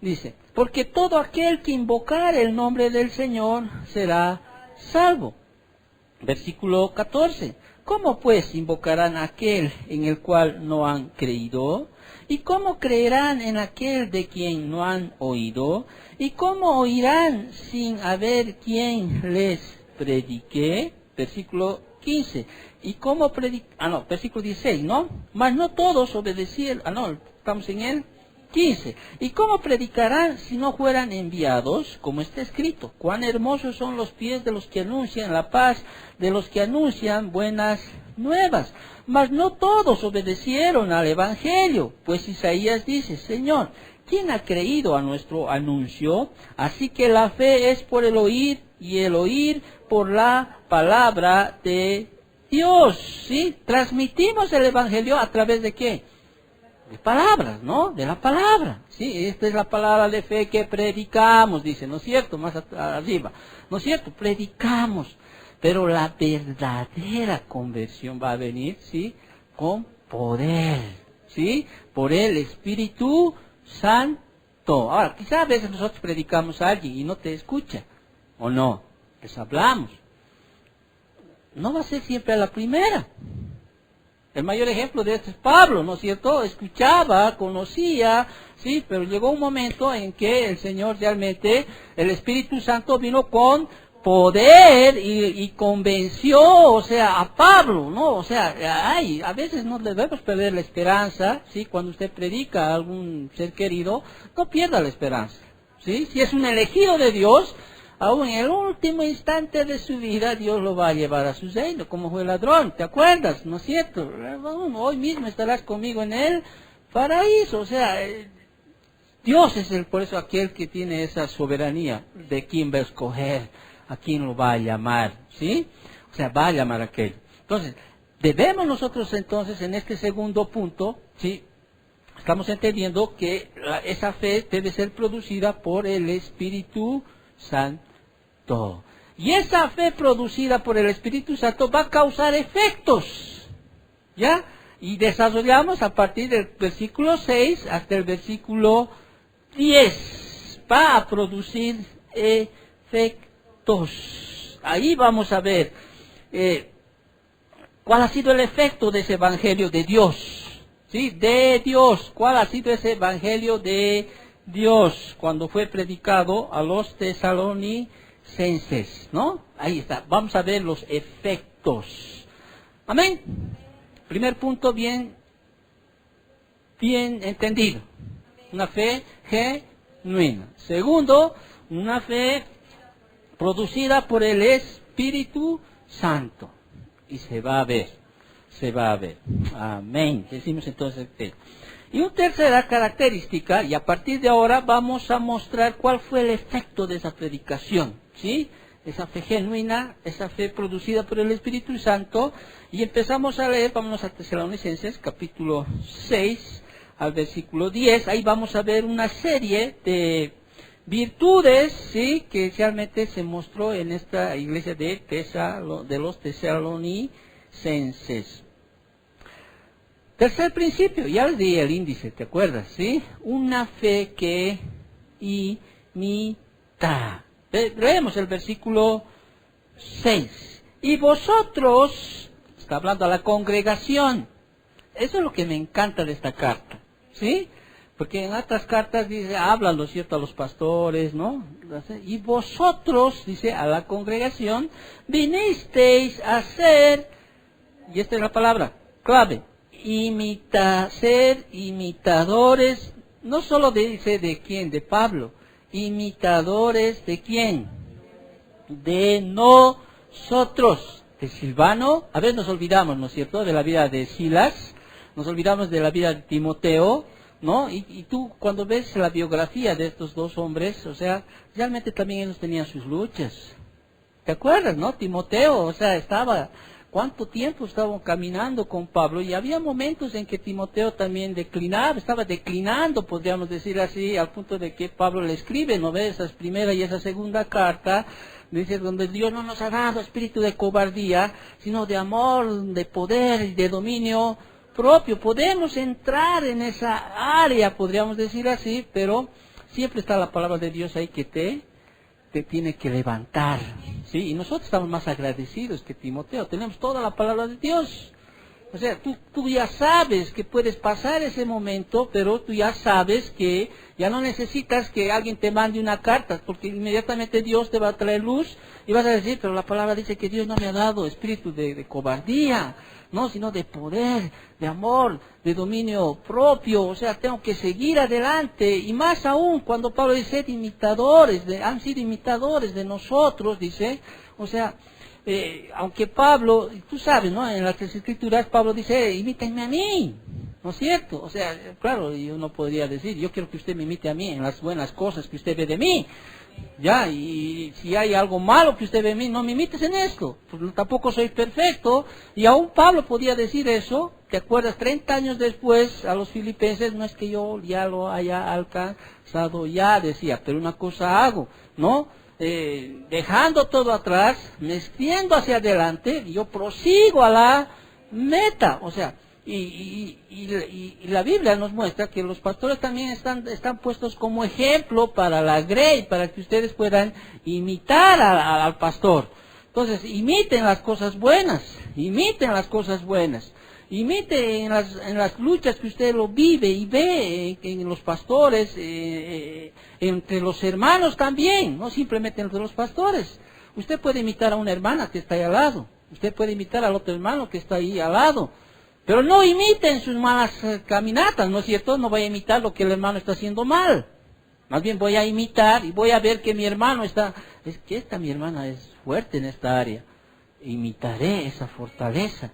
dice, porque todo aquel que invocar el nombre del Señor será salvo. Versículo 14, ¿cómo pues invocarán a aquel en el cual no han creído? ¿Y cómo creerán en aquel de quien no han oído? ¿Y cómo oirán sin haber quien les predique? Versículo 15, ¿y cómo versículo 16, ¿no? Mas no todos obedecieron, estamos en el 15. ¿Y cómo predicarán si no fueran enviados? Como está escrito, cuán hermosos son los pies de los que anuncian la paz, de los que anuncian buenas nuevas. Mas no todos obedecieron al Evangelio, pues Isaías dice, Señor, ¿quién ha creído a nuestro anuncio? Así que la fe es por el oír, y el oír por la palabra de Dios, ¿sí? Transmitimos el Evangelio a través de ¿qué? De palabras, ¿no? De la palabra, ¿sí? Esta es la palabra de fe que predicamos, dice, ¿no es cierto? Más arriba, ¿no es cierto? Predicamos, pero la verdadera conversión va a venir, ¿sí? Con poder, ¿sí? Por el Espíritu Santo. Ahora, quizá a veces nosotros predicamos a alguien y no te escucha, ¿o no? Les hablamos. No va a ser siempre a la primera. El mayor ejemplo de esto es Pablo, ¿no es cierto? Escuchaba, conocía, sí, pero llegó un momento en que el Señor realmente, el Espíritu Santo vino con poder y convenció, o sea, a Pablo, ¿no? O sea, a veces no debemos perder la esperanza, ¿sí? Cuando usted predica a algún ser querido, no pierda la esperanza, ¿sí? Si es un elegido de Dios, aún en el último instante de su vida, Dios lo va a llevar a su reino, como fue el ladrón, ¿te acuerdas? ¿No es cierto? Hoy mismo estarás conmigo en el paraíso, o sea, Dios es por eso aquel que tiene esa soberanía de quién va a escoger, a quién lo va a llamar, ¿sí? O sea, va a llamar a aquel. Entonces, debemos nosotros entonces en este segundo punto, ¿sí? Estamos entendiendo que esa fe debe ser producida por el Espíritu Santo. Y esa fe producida por el Espíritu Santo va a causar efectos, ¿ya? Y desarrollamos a partir del versículo 6 hasta el versículo 10. Va a producir efectos. Ahí vamos a ver cuál ha sido el efecto de ese evangelio de Dios, ¿sí? De Dios. ¿Cuál ha sido ese evangelio de Dios cuando fue predicado a los tesalonicenses, ¿no? Ahí está. Vamos a ver los efectos. Amén. Primer punto bien entendido. Una fe genuina. Segundo, una fe producida por el Espíritu Santo. Y se va a ver. Amén. Decimos entonces que... Y una tercera característica, y a partir de ahora vamos a mostrar cuál fue el efecto de esa predicación, ¿sí? Esa fe genuina, esa fe producida por el Espíritu Santo, y empezamos a leer, vámonos a Tesalonicenses, capítulo 6, al versículo 10, ahí vamos a ver una serie de virtudes, ¿sí? Que realmente se mostró en esta iglesia de los tesalonicenses. Tercer principio, ya les di el índice, ¿te acuerdas? ¿Sí? Una fe que imita. Leemos el versículo 6. Y vosotros, está hablando a la congregación. Eso es lo que me encanta de esta carta, ¿sí? Porque en otras cartas dice, hablan, ¿no es cierto?, a los pastores, ¿no? Y vosotros, dice, a la congregación, vinisteis a ser, y esta es la palabra clave, ser imitadores, no solo dice de quién, de Pablo, imitadores de quién, de nosotros, de Silvano. A veces nos olvidamos, ¿no es cierto?, de la vida de Silas, nos olvidamos de la vida de Timoteo, ¿no? Y tú cuando ves la biografía de estos dos hombres, o sea, realmente también ellos tenían sus luchas. ¿Te acuerdas, no? Timoteo, o sea, ¿cuánto tiempo estaban caminando con Pablo? Y había momentos en que Timoteo también estaba declinando, podríamos decir así, al punto de que Pablo le escribe, ¿no ves? Esa primera y esa segunda carta, dice, donde Dios no nos ha dado espíritu de cobardía, sino de amor, de poder y de dominio propio. Podemos entrar en esa área, podríamos decir así, pero siempre está la palabra de Dios ahí que te tiene que levantar, ¿sí? Y nosotros estamos más agradecidos que Timoteo, tenemos toda la palabra de Dios. O sea, tú ya sabes que puedes pasar ese momento, pero tú ya sabes que ya no necesitas que alguien te mande una carta, porque inmediatamente Dios te va a traer luz y vas a decir, pero la palabra dice que Dios no me ha dado espíritu de cobardía, no, sino de poder, de amor, de dominio propio. O sea, tengo que seguir adelante, y más aún cuando Pablo dice, han sido imitadores de nosotros, dice, o sea, aunque Pablo, tú sabes, ¿no?, en las Escrituras Pablo dice, imítenme a mí, ¿no es cierto? O sea, claro, yo no podría decir, yo quiero que usted me imite a mí en las buenas cosas que usted ve de mí, ya, y si hay algo malo que usted ve en mí, no me imites en esto, porque tampoco soy perfecto. Y aún Pablo podía decir eso. ¿Te acuerdas? 30 años después a los filipenses, no es que yo ya lo haya alcanzado, ya decía, pero una cosa hago, ¿no? Dejando todo atrás, me extiendo hacia adelante, y yo prosigo a la meta. O sea, y la Biblia nos muestra que los pastores también están puestos como ejemplo para la grey, para que ustedes puedan imitar al pastor. Entonces, imiten las cosas buenas, imiten en las luchas que usted lo vive y ve en los pastores, entre los hermanos también, no simplemente entre los pastores. Usted puede imitar a una hermana que está ahí al lado, usted puede imitar al otro hermano que está ahí al lado, pero no imiten sus malas caminatas, ¿no es cierto? No voy a imitar lo que el hermano está haciendo mal. Más bien voy a imitar y voy a ver que mi hermano mi hermana es fuerte en esta área. Imitaré esa fortaleza.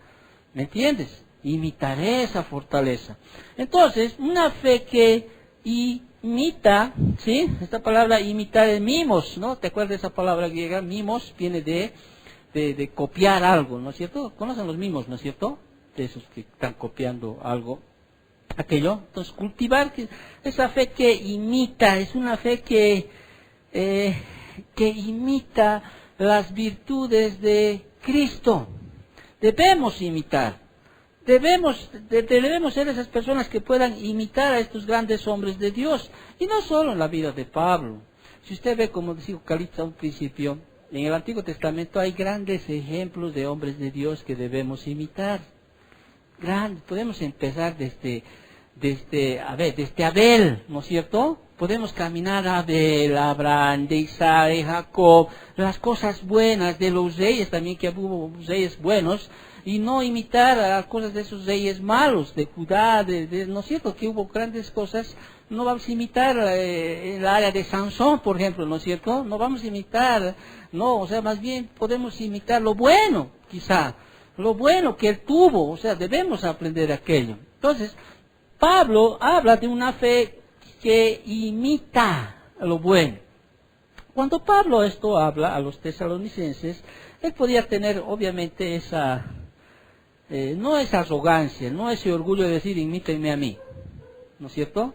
¿Me entiendes? Imitaré esa fortaleza. Entonces, una fe que imita, ¿sí? Esta palabra imitar es mimos, ¿no? ¿Te acuerdas de esa palabra griega? Mimos viene de copiar algo, ¿no es cierto? ¿Conocen los mimos, no es cierto? De esos que están copiando algo, aquello. Entonces, cultivar esa fe que imita, es una fe que imita las virtudes de Cristo. Debemos imitar, debemos ser esas personas que puedan imitar a estos grandes hombres de Dios, y no solo en la vida de Pablo. Si usted ve, como dijo Calitza a un principio, en el Antiguo Testamento hay grandes ejemplos de hombres de Dios que debemos imitar. Podemos empezar desde Abel, ¿no es cierto? Podemos caminar a Abel, Abraham, de Isaac, de Jacob, las cosas buenas de los reyes también, que hubo reyes buenos, y no imitar las cosas de esos reyes malos, de Judá, ¿no es cierto? Que hubo grandes cosas. No vamos a imitar el área de Sansón, por ejemplo, ¿no es cierto? No vamos a imitar, no, o sea, más bien podemos imitar lo bueno, quizá, lo bueno que él tuvo, o sea, debemos aprender aquello. Entonces, Pablo habla de una fe que imita lo bueno. Cuando Pablo esto habla a los tesalonicenses, él podía tener obviamente no esa arrogancia, no ese orgullo de decir imítenme a mí, ¿no es cierto?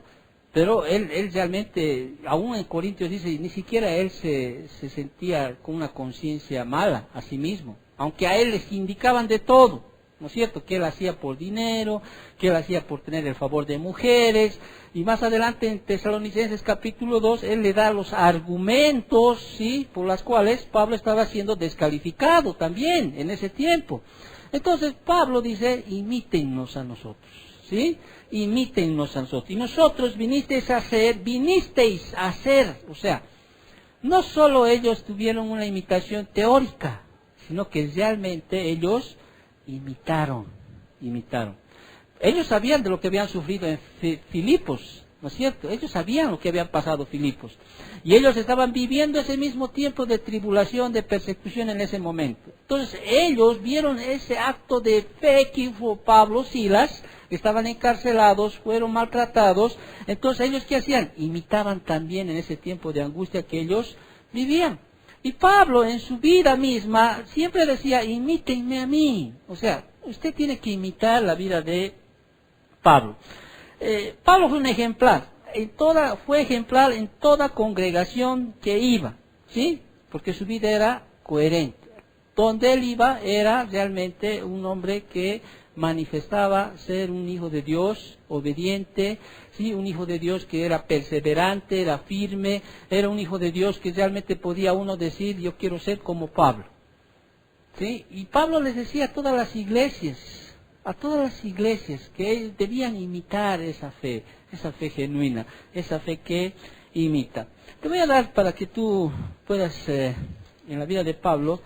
Pero él realmente, aún en Corintios dice, ni siquiera él se sentía con una conciencia mala a sí mismo, aunque a él les indicaban de todo, ¿no es cierto? Que él hacía por dinero, que él hacía por tener el favor de mujeres, y más adelante en Tesalonicenses capítulo 2, él le da los argumentos, ¿sí?, por las cuales Pablo estaba siendo descalificado también en ese tiempo. Entonces Pablo dice, imítennos a nosotros, ¿sí? imítennos a nosotros. Y nosotros vinisteis a hacer, o sea, no solo ellos tuvieron una imitación teórica, sino que realmente ellos imitaron. Ellos sabían de lo que habían sufrido en Filipos, ¿no es cierto? Ellos sabían lo que habían pasado Filipos. Y ellos estaban viviendo ese mismo tiempo de tribulación, de persecución en ese momento. Entonces ellos vieron ese acto de fe que fue Pablo, Silas, estaban encarcelados, fueron maltratados. Entonces ellos, ¿qué hacían? Imitaban también en ese tiempo de angustia que ellos vivían. Y Pablo en su vida misma siempre decía, imítenme a mí. O sea, usted tiene que imitar la vida de Pablo. Pablo fue un ejemplar. Fue ejemplar en toda congregación que iba, ¿sí? Porque su vida era coherente. Donde él iba era realmente un hombre que manifestaba ser un hijo de Dios, obediente, ¿sí? Un hijo de Dios que era perseverante, era firme, era un hijo de Dios que realmente podía uno decir, yo quiero ser como Pablo, ¿sí? Y Pablo les decía a todas las iglesias que ellos debían imitar esa fe genuina, esa fe que imita. Te voy a dar para que tú puedas, en la vida de Pablo,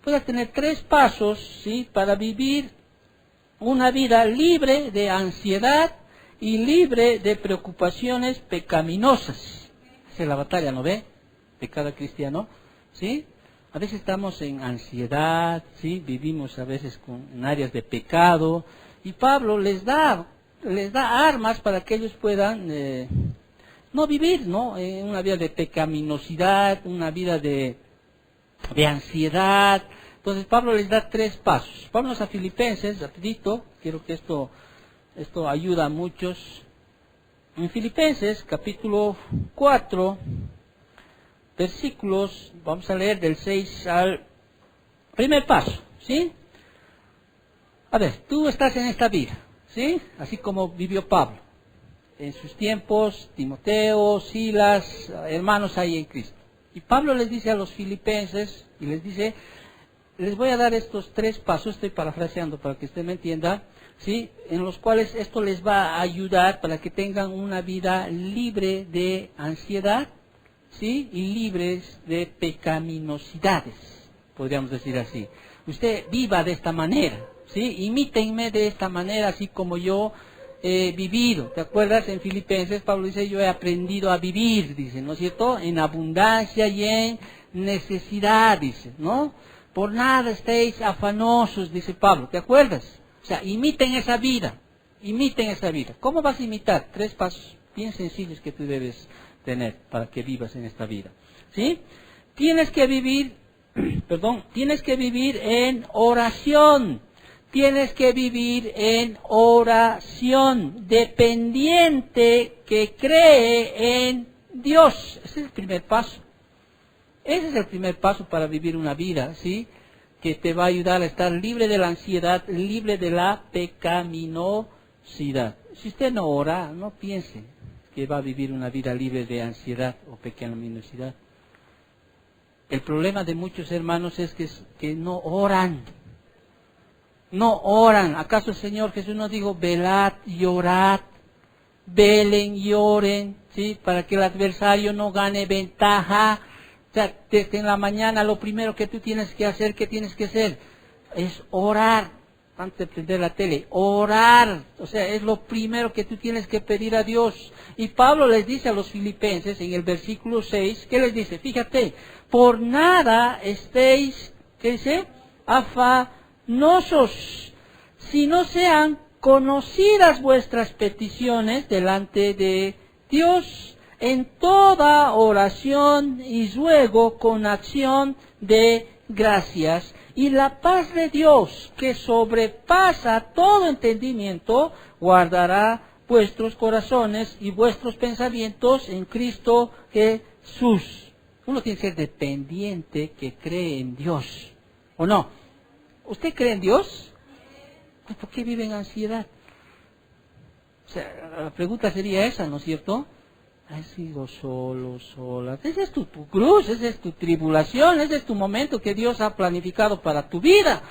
puedas tener 3 pasos, ¿sí? Para vivir una vida libre de ansiedad y libre de preocupaciones pecaminosas. Esa es la batalla, ¿no ve? De cada cristiano, ¿sí? A veces estamos en ansiedad, ¿sí? Vivimos a veces en áreas de pecado, y Pablo les da armas para que ellos puedan no vivir, ¿no? Una vida de pecaminosidad, una vida de ansiedad. Entonces Pablo les da 3 pasos. Vámonos a Filipenses, rapidito, quiero que esto ayuda a muchos. En Filipenses, capítulo 4, versículos, vamos a leer del 6 al primer paso, ¿sí? A ver, tú estás en esta vida, ¿sí? Así como vivió Pablo. En sus tiempos, Timoteo, Silas, hermanos ahí en Cristo. Y Pablo les dice a los filipenses, y les dice, les voy a dar estos 3 pasos, estoy parafraseando para que usted me entienda, ¿sí? En los cuales esto les va a ayudar para que tengan una vida libre de ansiedad, ¿sí? Y libres de pecaminosidades, podríamos decir así. Usted viva de esta manera, ¿sí? Imítenme de esta manera, así como yo he vivido. ¿Te acuerdas? En Filipenses Pablo dice, yo he aprendido a vivir, dice, ¿no es cierto? En abundancia y en necesidad, dice, ¿no? Por nada estéis afanosos, dice Pablo, ¿te acuerdas? O sea, imiten esa vida. ¿Cómo vas a imitar? 3 pasos bien sencillos que tú debes tener para que vivas en esta vida, ¿sí? Tienes que vivir en oración. Dependiente que cree en Dios. Ese es el primer paso. Para vivir una vida, ¿sí? Que te va a ayudar a estar libre de la ansiedad, libre de la pecaminosidad. Si usted no ora, no piense que va a vivir una vida libre de ansiedad o pecaminosidad. El problema de muchos hermanos es que no oran. ¿Acaso el Señor Jesús nos dijo, velad y orad? Velen y oren, ¿sí? Para que el adversario no gane ventaja. O sea, desde en la mañana lo primero que tú tienes que hacer, es orar. Antes de prender la tele, orar. O sea, es lo primero que tú tienes que pedir a Dios. Y Pablo les dice a los filipenses en el versículo 6, ¿qué les dice? Fíjate, por nada estéis, ¿qué dice? Afanosos, si no sean conocidas vuestras peticiones delante de Dios, en toda oración y ruego con acción de gracias, y la paz de Dios, que sobrepasa todo entendimiento, guardará vuestros corazones y vuestros pensamientos en Cristo Jesús. Uno tiene que ser dependiente que cree en Dios, ¿o no? ¿Usted cree en Dios? Pues ¿por qué vive en ansiedad? O sea, la pregunta sería esa, ¿no es cierto? Sigo solo, sola. Esa es tu cruz, esa es tu tribulación, ese es tu momento que Dios ha planificado para tu vida.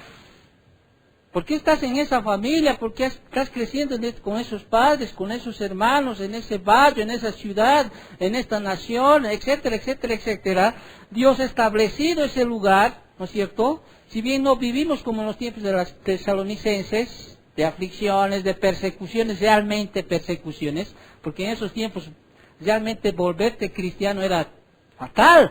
¿Por qué estás en esa familia? ¿Por qué estás creciendo con esos padres, con esos hermanos, en ese barrio, en esa ciudad, en esta nación, etcétera, etcétera, etcétera? Dios ha establecido ese lugar, ¿no es cierto? Si bien no vivimos como en los tiempos de las tesalonicenses, de aflicciones, de persecuciones, realmente persecuciones, porque en esos tiempos realmente volverte cristiano era fatal.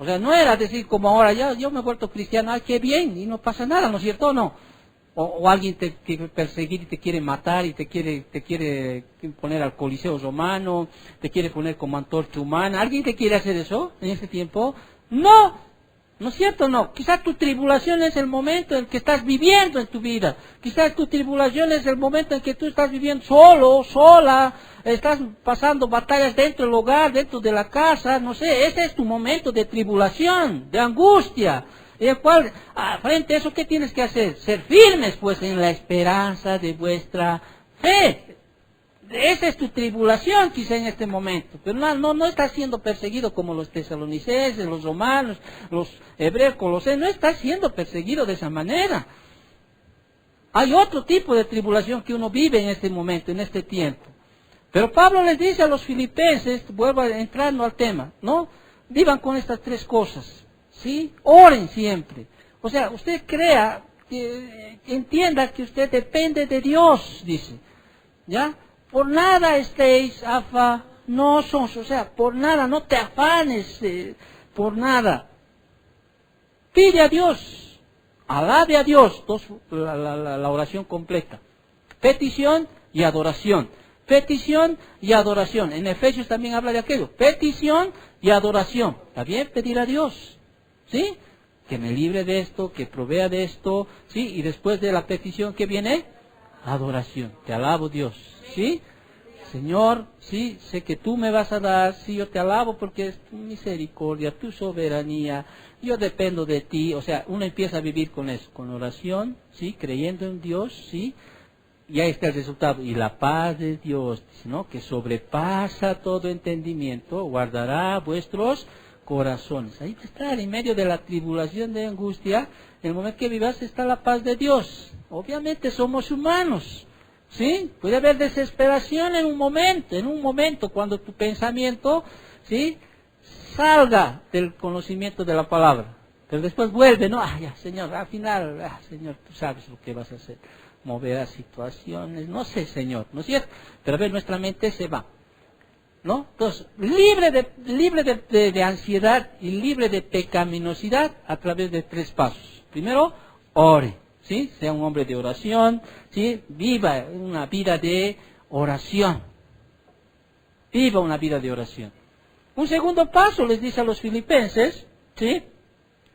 O sea, no era decir como ahora, ya yo me he vuelto cristiano, ¡ay, qué bien! Y no pasa nada, ¿no es cierto o no? O alguien te quiere perseguir y te quiere matar y te quiere poner al Coliseo Romano, te quiere poner como antorcha humana. ¿Alguien te quiere hacer eso en ese tiempo? No, ¿no es cierto o no? Quizás tu tribulación es el momento en que estás viviendo en tu vida. Quizás tu tribulación es el momento en que tú estás viviendo solo, sola, estás pasando batallas dentro del hogar, dentro de la casa, no sé. Ese es tu momento de tribulación, de angustia. En el cual, frente a eso, ¿qué tienes que hacer? Ser firmes, pues, en la esperanza de vuestra fe. Esa es tu tribulación, quizá en este momento. Pero no estás siendo perseguido como los tesalonicenses, los romanos, los hebreos, colosenses. No estás siendo perseguido de esa manera. Hay otro tipo de tribulación que uno vive en este momento, en este tiempo. Pero Pablo les dice a los filipenses, vuelvo entrando al tema, ¿no? Vivan con estas tres cosas. ¿Sí? Oren siempre. O sea, usted crea, entienda que usted depende de Dios, dice. ¿Ya? Por nada estéis afanosos. O sea, por nada, no te afanes por nada. Pide a Dios. Alabe a Dios. La oración completa. Petición y adoración. Petición y adoración. En Efesios también habla de aquello. Petición y adoración. ¿Está bien? Pedir a Dios. ¿Sí? Que me libre de esto, que provea de esto, ¿sí? Y después de la petición, ¿qué viene? Adoración. Te alabo, Dios, ¿sí? Señor, sí, sé que tú me vas a dar, sí, yo te alabo porque es tu misericordia, tu soberanía, yo dependo de ti. O sea, uno empieza a vivir con eso, con oración, ¿sí? Creyendo en Dios, ¿sí? Y ahí está el resultado. Y la paz de Dios, ¿no? Que sobrepasa todo entendimiento, guardará vuestros corazones. Ahí está, en medio de la tribulación de angustia, en el momento que vivas está la paz de Dios. Obviamente somos humanos, ¿sí? Puede haber desesperación en un momento cuando tu pensamiento, ¿sí? Salga del conocimiento de la palabra. Pero después vuelve, ¿no? Ya, Señor, al final, Señor, tú sabes lo que vas a hacer. Moverás situaciones, no sé, Señor, ¿no es cierto? Pero a ver, nuestra mente se va. ¿No? Entonces, libre de ansiedad y libre de pecaminosidad a través de tres pasos. Primero, ore, ¿sí? Sea un hombre de oración, ¿sí? Viva una vida de oración. Viva una vida de oración. Un segundo paso les dice a los filipenses, ¿sí?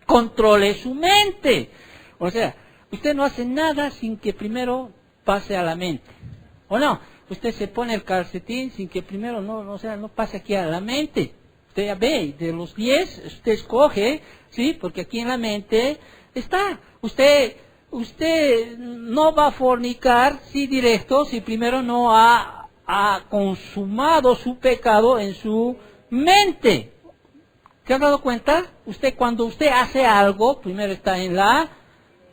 Controle su mente. O sea, usted no hace nada sin que primero pase a la mente. ¿O no? Usted se pone el calcetín sin que primero no pase aquí a la mente. Usted ya ve, de los 10, usted escoge, ¿sí? Porque aquí en la mente está. Usted no va a fornicar, sí, directo, si primero no ha consumado su pecado en su mente. ¿Se ha dado cuenta? Cuando usted hace algo, primero está en la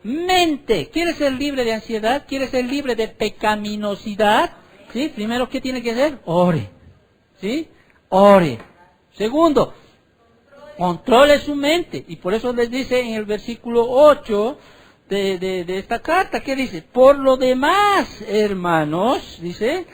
mente. ¿Quiere ser libre de ansiedad? ¿Quiere ser libre de pecaminosidad? ¿Sí? Primero, ¿qué tiene que hacer? Ore. ¿Sí? Ore. Segundo, controle su mente. Y por eso les dice en el versículo 8 de esta carta, ¿qué dice? Por lo demás, hermanos, dice,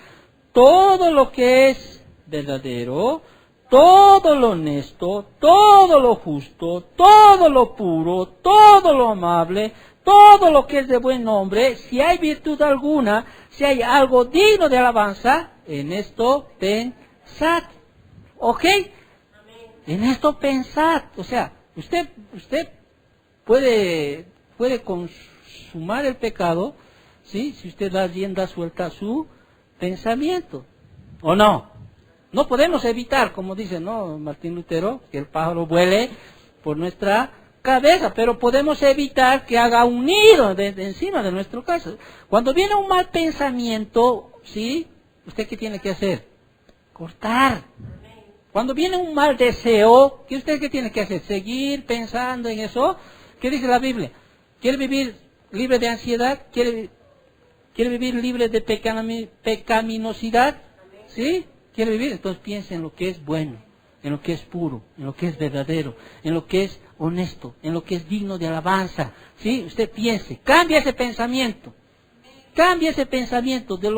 todo lo que es verdadero, todo lo honesto, todo lo justo, todo lo puro, todo lo amable, todo lo que es de buen nombre, si hay virtud alguna, si hay algo digno de alabanza, en esto pensad. ¿Ok? En esto pensad. O sea, usted puede consumar el pecado, ¿sí? Si usted da rienda suelta a su pensamiento. ¿O no? No podemos evitar, como dice, ¿no? Martín Lutero, que el pájaro vuele por nuestra cabeza, pero podemos evitar que haga un nido de encima de nuestro caso. Cuando viene un mal pensamiento, ¿sí? ¿Usted qué tiene que hacer? Cortar. Cuando viene un mal deseo, ¿usted qué tiene que hacer? Seguir pensando en eso. ¿Qué dice la Biblia? ¿Quiere vivir libre de ansiedad? ¿Quiere vivir libre de pecaminosidad? ¿Sí? ¿Quiere vivir? Entonces piense en lo que es bueno, en lo que es puro, en lo que es verdadero, en lo que es honesto, en lo que es digno de alabanza. ¿Sí? Usted piense, cambia ese pensamiento. Cambia ese pensamiento de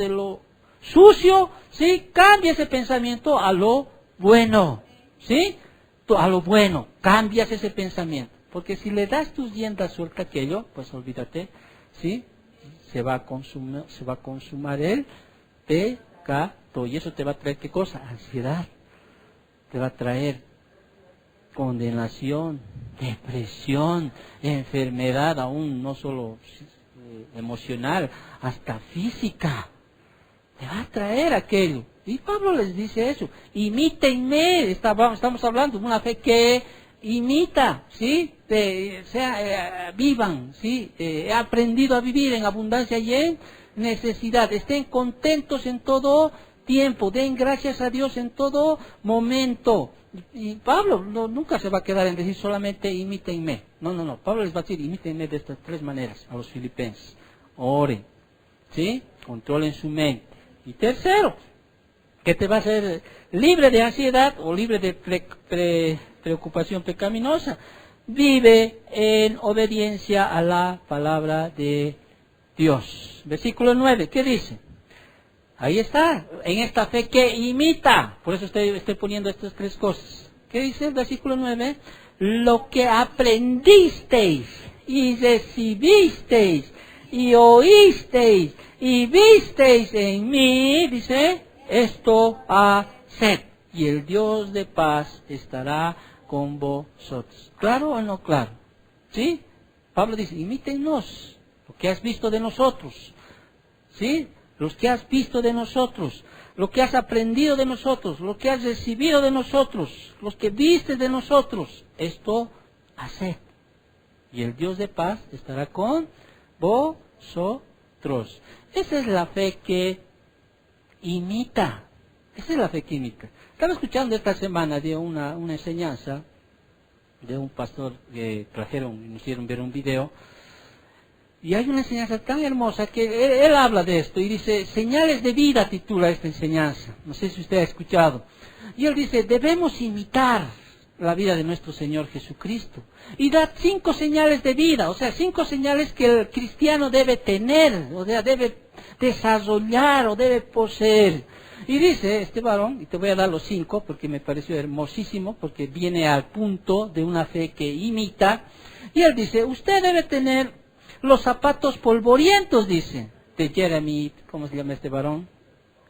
lo sucio, ¿sí? Cambia ese pensamiento a lo bueno, ¿sí? A lo bueno, cambias ese pensamiento. Porque si le das tus riendas suelta a aquello, pues olvídate, ¿sí? Se va a consumar el pecado. Y eso te va a traer, ¿qué cosa? Ansiedad. Te va a traer condenación, depresión, enfermedad, aún no solo emocional, hasta física. Te va a traer aquello. Y Pablo les dice eso. Imítenme. Estamos hablando de una fe que imita, ¿sí? Vivan, ¿sí? He aprendido a vivir en abundancia y en necesidad. Estén contentos en todo tiempo. Den gracias a Dios en todo momento. Y Pablo nunca se va a quedar en decir solamente imítenme. No. Pablo les va a decir imítenme de estas tres maneras a los filipenses. Oren, ¿sí? Controlen su mente. Y tercero, que te va a hacer libre de ansiedad o libre de preocupación pecaminosa. Vive en obediencia a la palabra de Dios. Versículo 9, ¿qué dice? Ahí está, en esta fe que imita. Por eso estoy poniendo estas tres cosas. ¿Qué dice el versículo 9? Lo que aprendisteis y recibisteis y oísteis y visteis en mí, dice, esto haced, y el Dios de paz estará con vosotros. ¿Claro o no claro? ¿Sí? Pablo dice, imítennos, lo que has visto de nosotros. ¿Sí? Los que has visto de nosotros, lo que has aprendido de nosotros, lo que has recibido de nosotros, los que viste de nosotros, esto haced. Y el Dios de paz estará con vosotros. Esa es la fe que imita. Esa es la fe que imita. Estaba escuchando esta semana de una enseñanza de un pastor que nos hicieron ver un video. Y hay una enseñanza tan hermosa que él habla de esto y dice, señales de vida titula esta enseñanza. No sé si usted ha escuchado. Y él dice, debemos imitar la vida de nuestro Señor Jesucristo. Y da 5 señales de vida, o sea, 5 señales que el cristiano debe tener, o sea, debe desarrollar o debe poseer. Y dice este varón, y te voy a dar los 5 porque me pareció hermosísimo, porque viene al punto de una fe que imita. Y él dice, usted debe tener los zapatos polvorientos, dice, de Jeremy, ¿cómo se llama este varón?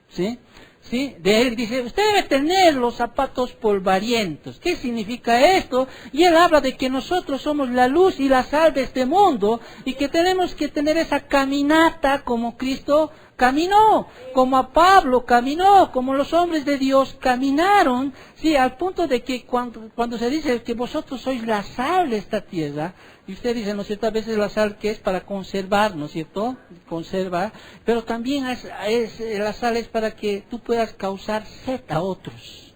¿Sí? ¿Sí? De él dice, usted debe tener los zapatos polvorientos. ¿Qué significa esto? Y él habla de que nosotros somos la luz y la sal de este mundo y que tenemos que tener esa caminata como Cristo caminó, como a Pablo caminó, como los hombres de Dios caminaron, sí, al punto de que cuando se dice que vosotros sois la sal de esta tierra, y usted dice, ¿no es cierto? A veces la sal que es para conservar, ¿no es cierto? Conserva, pero también la sal es para que tú puedas causar sed a otros.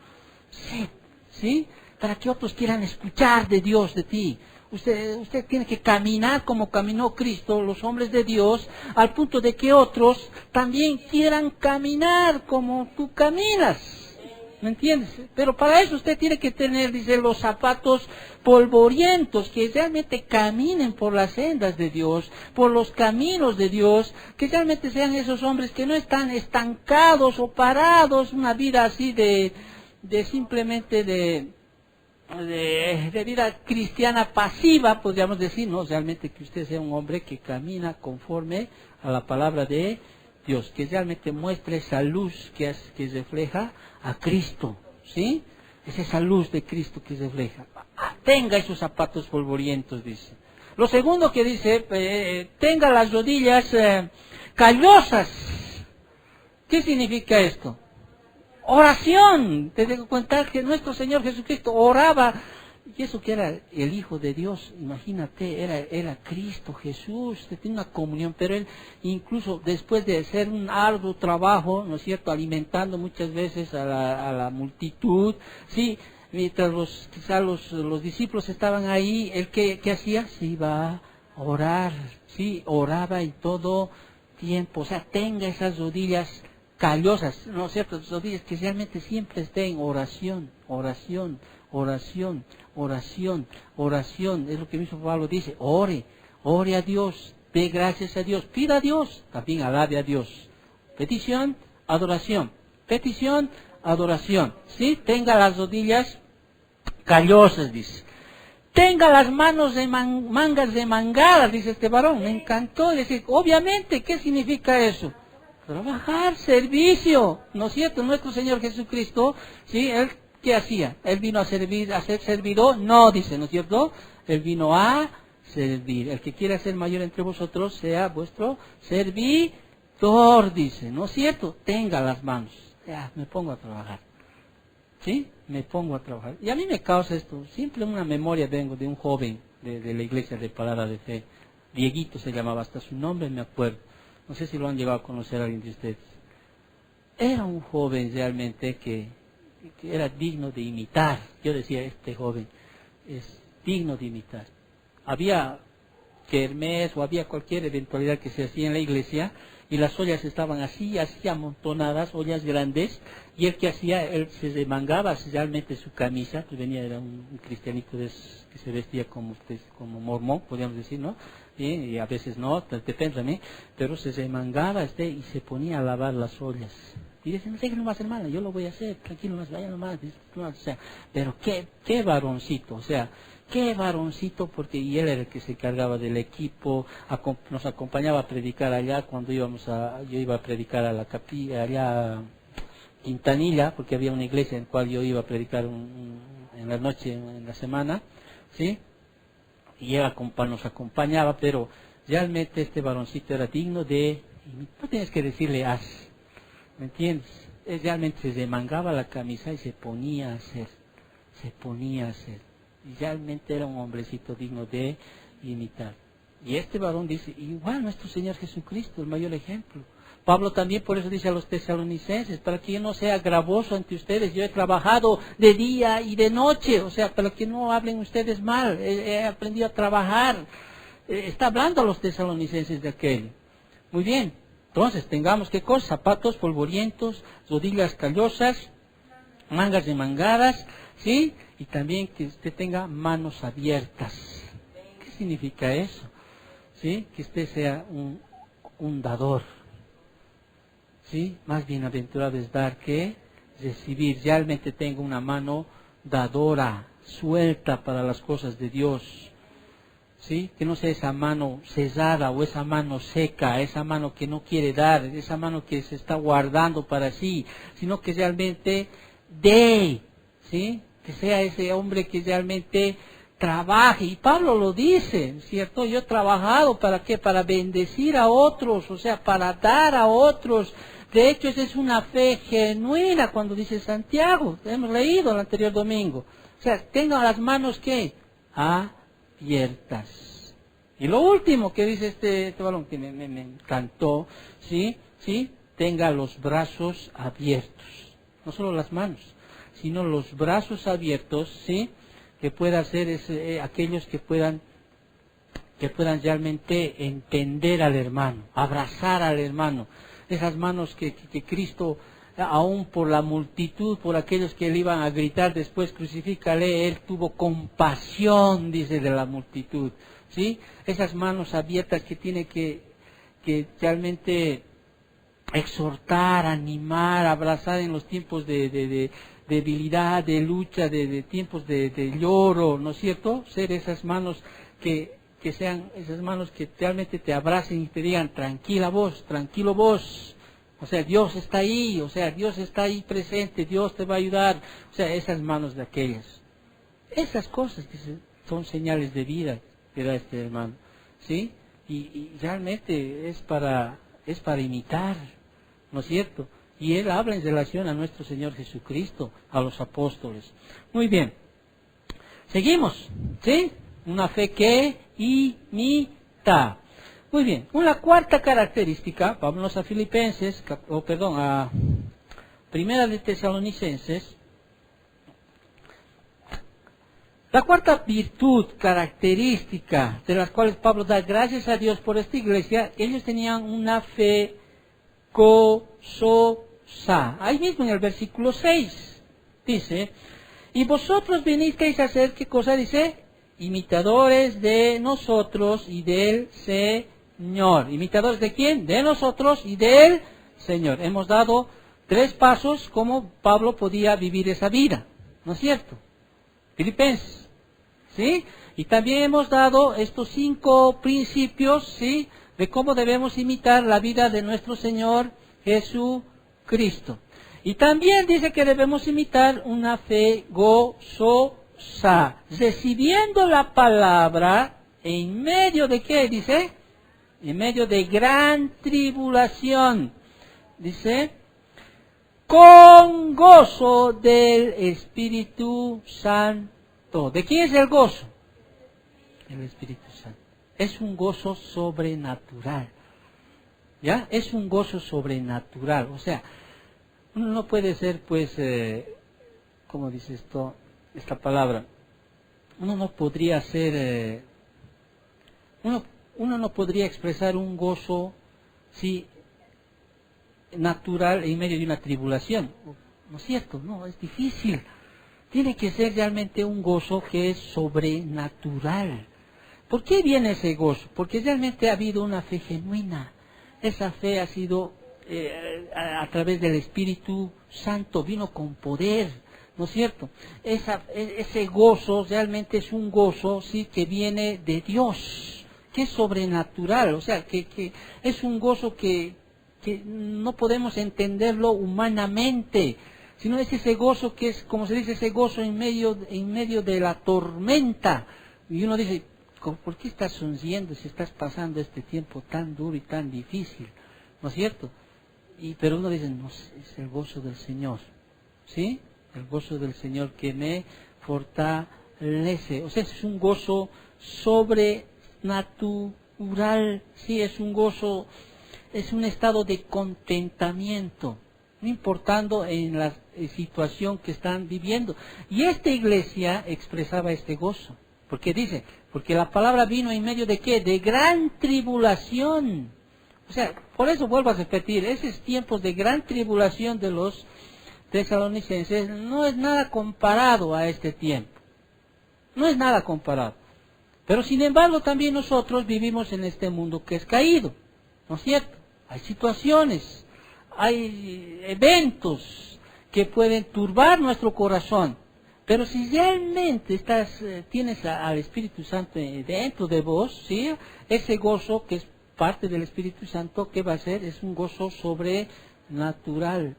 Sed, ¿sí? Para que otros quieran escuchar de Dios, de ti. Usted tiene que caminar como caminó Cristo, los hombres de Dios, al punto de que otros también quieran caminar como tú caminas. ¿Me entiendes? Pero para eso usted tiene que tener, dice, los zapatos polvorientos, que realmente caminen por las sendas de Dios, por los caminos de Dios, que realmente sean esos hombres que no están estancados o parados, una vida así de simplemente de vida cristiana pasiva, podríamos decir, no, realmente que usted sea un hombre que camina conforme a la palabra de Dios, que realmente muestre esa luz que refleja a Cristo, ¿sí? Es esa luz de Cristo que refleja. Tenga esos zapatos polvorientos, dice. Lo segundo que dice, tenga las rodillas callosas. ¿Qué significa esto? Oración. Te tengo que contar que nuestro Señor Jesucristo oraba. Y eso que era el Hijo de Dios, imagínate, era Cristo Jesús, tenía una comunión, pero Él incluso después de hacer un arduo trabajo, ¿no es cierto?, alimentando muchas veces a la multitud, sí, mientras quizás los discípulos estaban ahí, ¿Él qué hacía? Se iba orar, sí, oraba y todo tiempo, o sea, tenga esas rodillas callosas, ¿no es cierto? Rodillas que realmente siempre estén en oración, oración, oración, oración, oración, es lo que mismo Pablo dice, ore, ore a Dios, dé gracias a Dios, pida a Dios, también alabe a Dios. Petición, adoración, petición, adoración, ¿sí? Tenga las rodillas callosas, dice. Tenga las manos de mangas de mangadas, dice este varón. Me encantó decir, obviamente, ¿qué significa eso? Trabajar, servicio, ¿no es cierto? Nuestro Señor Jesucristo, ¿sí? Él, ¿qué hacía? ¿Él vino a servir, a ser servidor? No, dice, ¿no es cierto? Él vino a servir. El que quiera ser mayor entre vosotros sea vuestro servidor, dice, ¿no es cierto? Tenga las manos. Ya, me pongo a trabajar. ¿Sí? Me pongo a trabajar. Y a mí me causa esto, siempre una memoria tengo de un joven de la iglesia de Palabra de Fe. Dieguito se llamaba, hasta su nombre me acuerdo. No sé si lo han llegado a conocer a alguien de ustedes. Era un joven realmente que era digno de imitar. Yo decía, este joven es digno de imitar. Había kermés o había cualquier eventualidad que se hacía en la iglesia y las ollas estaban así amontonadas, ollas grandes, y él que hacía, él se remangaba realmente su camisa, que venía, era un cristianito que se vestía como mormón, podríamos decir, ¿no? Y a veces no, depende también, pero se remangaba y se ponía a lavar las ollas. Y dice, no sé qué nomás, hermana, yo lo voy a hacer, tranquilo, nomás, vaya nomás, o sea, pero qué varoncito, o sea, qué varoncito, porque y él era el que se encargaba del equipo, nos acompañaba a predicar allá cuando yo iba a predicar a la capilla, allá a Quintanilla, porque había una iglesia en la cual yo iba a predicar en la noche, en la semana, ¿sí? Y él nos acompañaba, pero realmente este varoncito era digno de, no tienes que decirle haz, ¿me entiendes? Él realmente se remangaba la camisa y se ponía a hacer. Y realmente era un hombrecito digno de imitar. Y este varón dice, igual nuestro Señor Jesucristo, el mayor ejemplo. Pablo también por eso dice a los tesalonicenses, para que yo no sea gravoso ante ustedes, yo he trabajado de día y de noche, o sea, para que no hablen ustedes mal, he aprendido a trabajar. Está hablando a los tesalonicenses de aquello. Muy bien, entonces tengamos qué cosa, zapatos polvorientos, rodillas callosas, mangas remangadas, ¿sí? Y también que usted tenga manos abiertas. ¿Qué significa eso? ¿Sí? Que usted sea un dador. ¿Sí? Más bienaventurado es dar que recibir. Realmente tenga una mano dadora, suelta para las cosas de Dios. ¿Sí? Que no sea esa mano cerrada o esa mano seca, esa mano que no quiere dar, esa mano que se está guardando para sí, sino que realmente dé, ¿sí? Que sea ese hombre que realmente trabaje. Y Pablo lo dice, ¿cierto? Yo he trabajado, ¿para qué? Para bendecir a otros, o sea, para dar a otros. De hecho, esa es una fe genuina cuando dice Santiago, hemos leído el anterior domingo. O sea, tengan las manos, ¿qué? Abiertas. Y lo último que dice este balón, que me encantó, ¿sí? Tenga los brazos abiertos. No solo las manos, sino los brazos abiertos, ¿sí? Que puedan ser aquellos que puedan realmente entender al hermano, abrazar al hermano. Esas manos que Cristo, aún por la multitud, por aquellos que le iban a gritar después, crucifícale, Él tuvo compasión, dice, de la multitud, ¿sí? Esas manos abiertas que tiene que realmente exhortar, animar, abrazar en los tiempos de debilidad, de lucha, de tiempos de lloro, ¿no es cierto? Ser esas manos que sean esas manos que realmente te abracen y te digan, tranquilo vos, o sea, Dios está ahí, presente, Dios te va a ayudar, o sea, esas manos de aquellas. Esas cosas que son señales de vida que da este hermano, ¿sí? Y realmente es para imitar, ¿no es cierto? Y él habla en relación a nuestro Señor Jesucristo, a los apóstoles. Muy bien. Seguimos, ¿sí? Una fe que imita. Muy bien. Una cuarta característica, vámonos a a Primera de Tesalonicenses. La cuarta virtud característica de las cuales Pablo da gracias a Dios por esta iglesia, ellos tenían una fe gozosa. Ahí mismo en el versículo 6 dice, y vosotros vinisteis a ser, ¿qué cosa dice? Imitadores de nosotros y del Señor. ¿Imitadores de quién? De nosotros y del Señor. Hemos dado 3 pasos como Pablo podía vivir esa vida, ¿no es cierto? Filipenses, ¿sí? Y también hemos dado estos 5 principios, ¿sí?, de cómo debemos imitar la vida de nuestro Señor Jesucristo. Y también dice que debemos imitar una fe gozosa, recibiendo la palabra en medio de ¿qué? Dice, en medio de gran tribulación. Dice, con gozo del Espíritu Santo. ¿De quién es el gozo? El Espíritu Santo. Es un gozo sobrenatural. ¿Ya? Es un gozo sobrenatural. O sea, uno no puede ser, pues, ¿cómo dice esta palabra? Uno no podría ser, uno no podría expresar un gozo, sí, natural en medio de una tribulación. ¿No es cierto? No, es difícil. Tiene que ser realmente un gozo que es sobrenatural. ¿Por qué viene ese gozo? Porque realmente ha habido una fe genuina. Esa fe ha sido a través del Espíritu Santo, vino con poder, ¿no es cierto? Ese gozo realmente es un gozo, sí, que viene de Dios, que es sobrenatural, o sea, que es un gozo que no podemos entenderlo humanamente, sino es ese gozo que es, como se dice, ese gozo en medio de la tormenta. Y uno dice, ¿por qué estás sonriendo si estás pasando este tiempo tan duro y tan difícil? ¿No es cierto? Pero uno dice, no, es el gozo del Señor, ¿sí? El gozo del Señor que me fortalece. O sea, es un gozo sobrenatural, sí, es un gozo, es un estado de contentamiento, no importando en la situación que están viviendo. Y esta iglesia expresaba este gozo. Porque dice, porque la palabra vino en medio de ¿qué? De gran tribulación. O sea, por eso vuelvo a repetir, esos tiempos de gran tribulación de los tesalonicenses no es nada comparado a este tiempo. No es nada comparado. Pero sin embargo también nosotros vivimos en este mundo que es caído. ¿No es cierto? Hay situaciones, hay eventos que pueden turbar nuestro corazón. Pero si realmente tienes al Espíritu Santo dentro de vos, ¿sí? Ese gozo que es parte del Espíritu Santo, ¿qué va a ser? Es un gozo sobrenatural.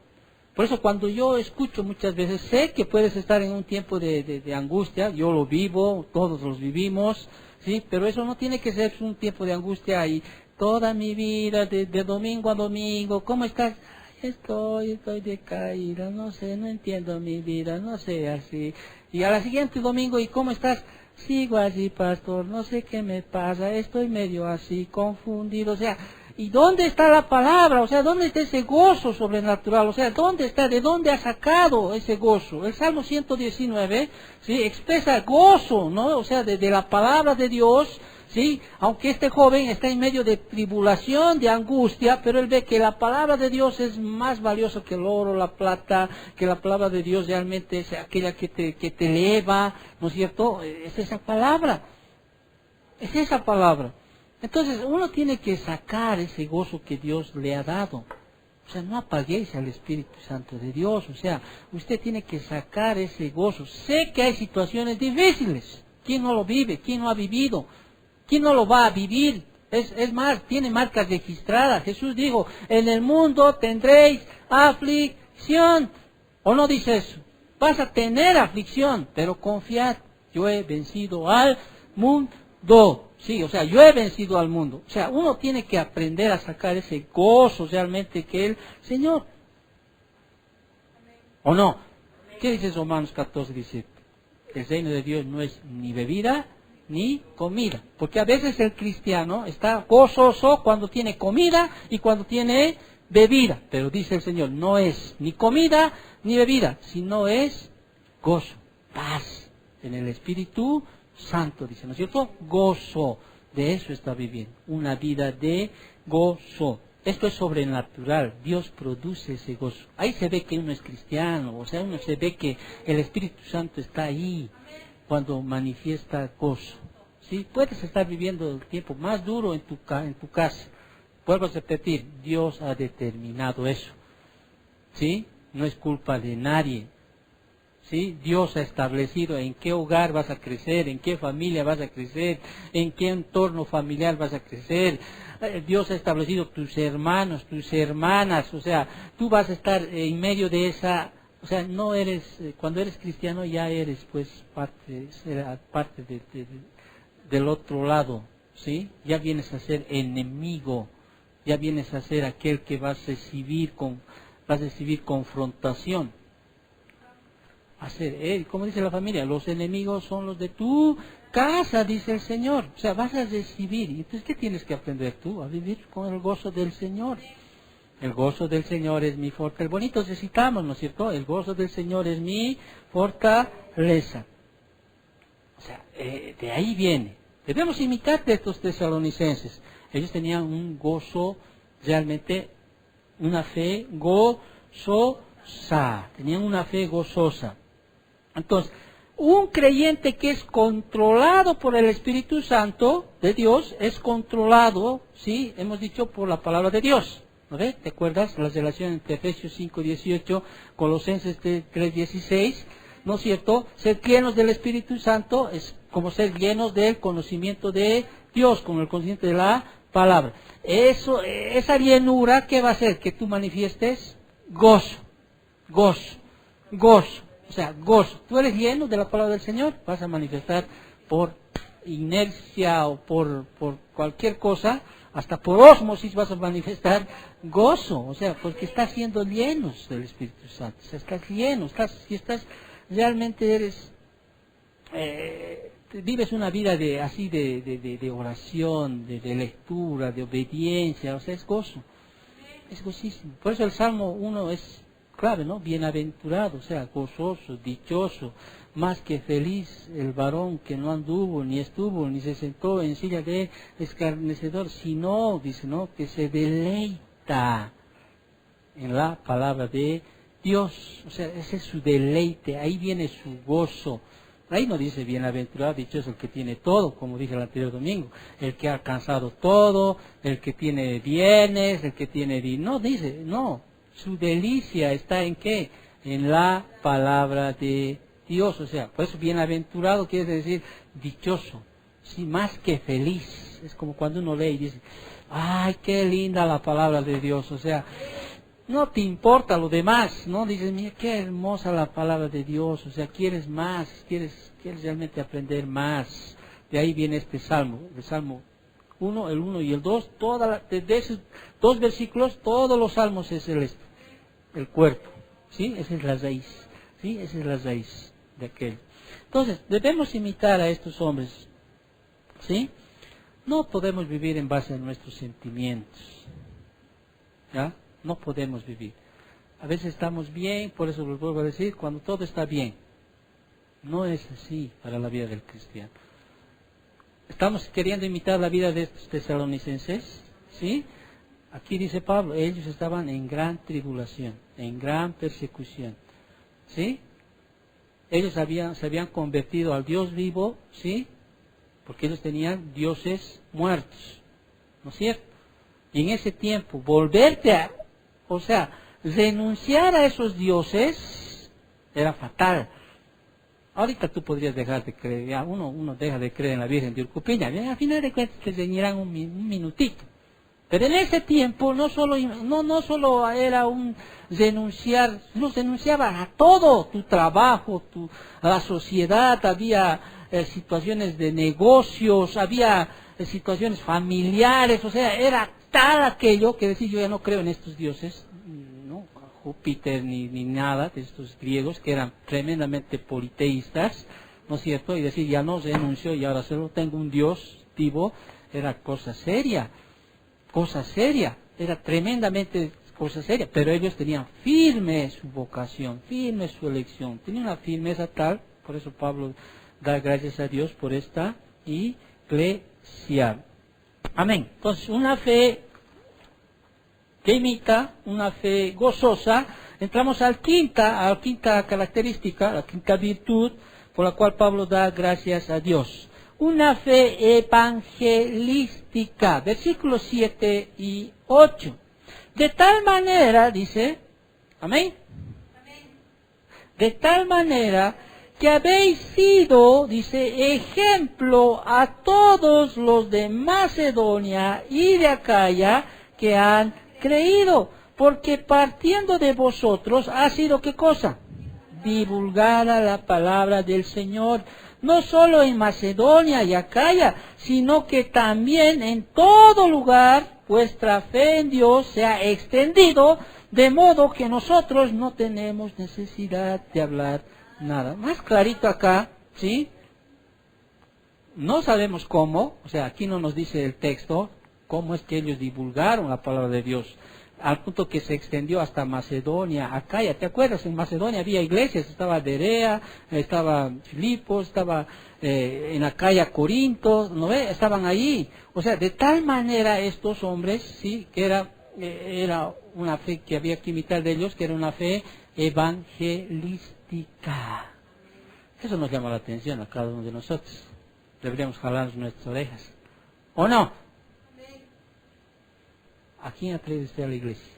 Por eso cuando yo escucho muchas veces, sé que puedes estar en un tiempo de angustia, yo lo vivo, todos los vivimos, ¿sí? Pero eso no tiene que ser un tiempo de angustia y toda mi vida, de domingo a domingo, ¿cómo estás? Estoy decaída, no sé, no entiendo mi vida, no sé, así. Y a la siguiente domingo, ¿y cómo estás? Sigo así, pastor, no sé qué me pasa, estoy medio así, confundido, o sea, ¿y dónde está la palabra? O sea, ¿dónde está ese gozo sobrenatural? O sea, ¿dónde está? ¿De dónde ha sacado ese gozo? El Salmo 119, ¿sí? Expresa gozo, ¿no? O sea, de la palabra de Dios, ¿sí? Aunque este joven está en medio de tribulación, de angustia, pero él ve que la palabra de Dios es más valiosa que el oro, la plata, que la palabra de Dios realmente es aquella que te eleva, ¿no es cierto? Es esa palabra. Es esa palabra. Entonces uno tiene que sacar ese gozo que Dios le ha dado. O sea, no apaguéis al Espíritu Santo de Dios. O sea, usted tiene que sacar ese gozo. Sé que hay situaciones difíciles. ¿Quién no lo vive? ¿Quién no ha vivido? ¿Quién no lo va a vivir? Es más, tiene marcas registradas. Jesús dijo, en el mundo tendréis aflicción. ¿O no dice eso? Vas a tener aflicción, pero confiad, yo he vencido al mundo. Sí, o sea, yo he vencido al mundo. O sea, uno tiene que aprender a sacar ese gozo realmente que el Señor. ¿O no? ¿Qué dice Romanos 14, 17? El reino de Dios no es ni bebida ni comida. Porque a veces el cristiano está gozoso cuando tiene comida y cuando tiene bebida. Pero dice el Señor, no es ni comida ni bebida, sino es gozo, paz, en el Espíritu Santo, dice, ¿no es cierto? Gozo, de eso está viviendo, una vida de gozo. Esto es sobrenatural, Dios produce ese gozo. Ahí se ve que uno es cristiano, o sea, uno se ve que el Espíritu Santo está ahí cuando manifiesta gozo. ¿Sí? Puedes estar viviendo el tiempo más duro en tu casa. Vuelvo a repetir, Dios ha determinado eso. ¿Sí? No es culpa de nadie. ¿Sí? Dios ha establecido en qué hogar vas a crecer, en qué familia vas a crecer, en qué entorno familiar vas a crecer. Dios ha establecido tus hermanos, tus hermanas, o sea, tú vas a estar en medio de esa, o sea, no eres, cuando eres cristiano ya eres pues parte del otro lado, ¿sí? Ya vienes a ser enemigo, ya vienes a ser aquel que vas a recibir confrontación. Como dice la familia, los enemigos son los de tu casa, dice el Señor. O sea, vas a recibir. Entonces, ¿qué tienes que aprender tú? A vivir con el gozo del Señor. El gozo del Señor es mi fortaleza. Bonito recitamos, ¿no es cierto? El gozo del Señor es mi fortaleza. O sea, de ahí viene. Debemos imitar de estos tesalonicenses. Ellos tenían un gozo, realmente, una fe gozosa. Tenían una fe gozosa. Entonces, un creyente que es controlado por el Espíritu Santo de Dios, es controlado, ¿sí? Hemos dicho, por la palabra de Dios. ¿No ves? ¿Te acuerdas? La relación entre Efesios 5:18, Colosenses 3:16, ¿no es cierto? Ser llenos del Espíritu Santo es como ser llenos del conocimiento de Dios, como el conocimiento de la palabra. Esa llenura, ¿qué va a hacer? Que tú manifiestes gozo. O sea, gozo. Tú eres lleno de la palabra del Señor, vas a manifestar por inercia o por cualquier cosa, hasta por ósmosis vas a manifestar gozo. O sea, porque estás siendo llenos del Espíritu Santo. O sea, estás lleno, realmente vives una vida de oración, de lectura, de obediencia. O sea, es gozo. Es gozísimo. Por eso el Salmo 1 es clave, ¿no? Bienaventurado, o sea, gozoso, dichoso, más que feliz el varón que no anduvo, ni estuvo, ni se sentó en silla de escarnecedor, sino, dice, ¿no? Que se deleita en la palabra de Dios. O sea, ese es su deleite, ahí viene su gozo. Ahí no dice bienaventurado, dichoso el que tiene todo, como dije el anterior domingo, el que ha alcanzado todo, el que tiene bienes, el que tiene dinero. No, dice, no. Su delicia está en ¿qué? En la palabra de Dios. O sea, por eso bienaventurado quiere decir dichoso, sí, más que feliz. Es como cuando uno lee y dice, ay, qué linda la palabra de Dios. O sea, no te importa lo demás, ¿no? Dices, mira, qué hermosa la palabra de Dios. O sea, quieres más, quieres realmente aprender más. De ahí viene este salmo, el Salmo 1, el 1 y el 2, desde esos dos versículos, todos los salmos es el cuerpo, ¿sí? Esa es la raíz, ¿sí? Esa es la raíz de aquel. Entonces, debemos imitar a estos hombres, ¿sí? No podemos vivir en base a nuestros sentimientos, ¿ya? No podemos vivir. A veces estamos bien, por eso lo vuelvo a decir, cuando todo está bien. No es así para la vida del cristiano. Estamos queriendo imitar la vida de estos tesalonicenses, ¿sí? Aquí dice Pablo, ellos estaban en gran tribulación, en gran persecución, ¿sí? Ellos se habían convertido al Dios vivo, ¿sí? Porque ellos tenían dioses muertos, ¿no es cierto? Y en ese tiempo, renunciar a esos dioses era fatal. Ahorita tú podrías dejar de creer, ya uno deja de creer en la Virgen de Urcupiña, y al final de cuentas te reñirán un minutito. Pero en ese tiempo no solo era un renunciar, nos renunciaba a todo, tu trabajo, a la sociedad, había situaciones de negocios, había situaciones familiares, o sea, era tal aquello que decir, yo ya no creo en estos dioses, ¿no? Júpiter ni nada de estos griegos que eran tremendamente politeístas, ¿no es cierto? Y decir, ya no renuncio y ahora solo tengo un Dios vivo, era cosa seria, era tremendamente cosa seria, pero ellos tenían firme su vocación, firme su elección, tenían una firmeza tal, por eso Pablo dar gracias a Dios por esta iglesia. Amén. Entonces, una fe que imita, una fe gozosa. Entramos a la quinta característica, la quinta virtud por la cual Pablo da gracias a Dios. Una fe evangelística, versículos 7 y 8. De tal manera, dice, amén. De tal manera que habéis sido, dice, ejemplo a todos los de Macedonia y de Acaya que han creído, porque partiendo de vosotros ha sido, ¿qué cosa? Divulgada la palabra del Señor, no solo en Macedonia y Acaya, sino que también en todo lugar vuestra fe en Dios se ha extendido, de modo que nosotros no tenemos necesidad de hablar nada. Más clarito acá, ¿sí? No sabemos cómo, o sea, aquí no nos dice el texto, cómo es que ellos divulgaron la palabra de Dios, al punto que se extendió hasta Macedonia, Acaya. ¿Te acuerdas? En Macedonia había iglesias, estaba Berea, estaba Filipos, estaba en Acaya Corinto, ¿no ve? Estaban ahí. O sea, de tal manera estos hombres, sí, que era una fe que había que imitar de ellos, que era una fe evangelística. Eso nos llama la atención a cada uno de nosotros. Deberíamos jalar nuestras orejas. ¿O no? ¿A quién atrae usted a la iglesia?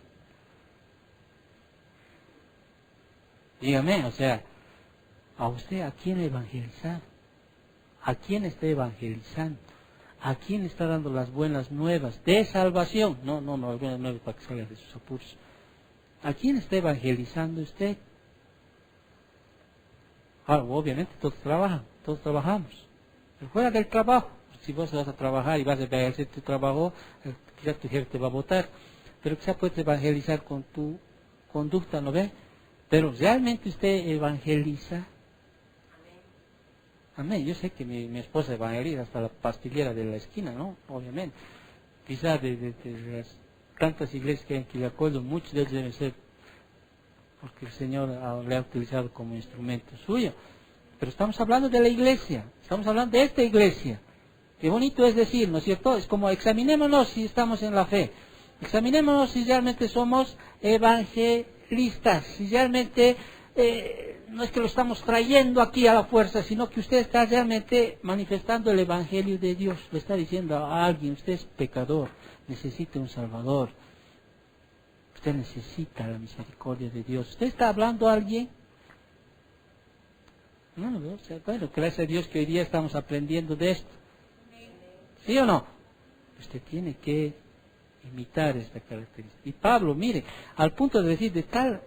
Dígame, o sea, ¿a usted a quién evangelizar? ¿A quién está evangelizando? ¿A quién está dando las buenas nuevas de salvación? No, las buenas nuevas para que salga de sus apuros. ¿A quién está evangelizando usted? Ahora, obviamente todos trabajan, todos trabajamos. Pero fuera del trabajo, si vos vas a trabajar y vas a evangelizar tu trabajo, quizás tu jefe te va a votar. Pero quizás puedes evangelizar con tu conducta, ¿no ve? Pero realmente usted evangeliza. Amén. Yo sé que mi esposa evangeliza hasta la pastillera de la esquina, ¿no? Obviamente. Quizás de las tantas iglesias que hay en Quillacollo, muchos de ellos deben ser porque el Señor le ha utilizado como instrumento suyo. Pero estamos hablando de la iglesia, estamos hablando de esta iglesia. Qué bonito es decir, ¿no es cierto? Es como examinémonos si estamos en la fe. Examinémonos si realmente somos evangelistas, si realmente no es que lo estamos trayendo aquí a la fuerza, sino que usted está realmente manifestando el evangelio de Dios. Le está diciendo a alguien, usted es pecador, necesita un Salvador. Usted necesita la misericordia de Dios. ¿Usted está hablando a alguien? No, o sea, bueno, gracias a Dios que hoy día estamos aprendiendo de esto. ¿Sí o no? Usted tiene que imitar esta característica. Y Pablo, mire, al punto de decir de tal,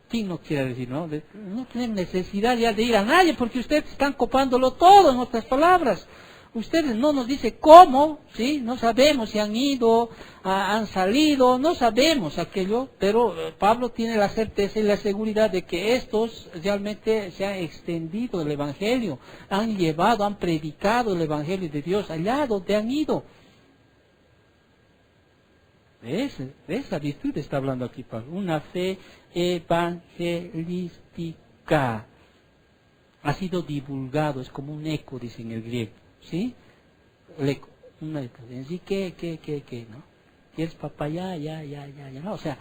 ¿quién no quiere decir, no? No tienen necesidad ya de ir a nadie, porque ustedes están copándolo todo, en otras palabras. Ustedes no nos dicen cómo, ¿sí? No sabemos si han ido, han salido, no sabemos aquello, pero Pablo tiene la certeza y la seguridad de que estos realmente se han extendido el Evangelio, han llevado, han predicado el Evangelio de Dios allá donde han ido. De esa virtud está hablando aquí Pablo, una fe evangelística. Ha sido divulgado, es como un eco, dice en el griego. ¿Sí? El eco, una eco. ¿Sí? ¿Qué? ¿No? ¿Quieres papaya? Ya, no, o sea,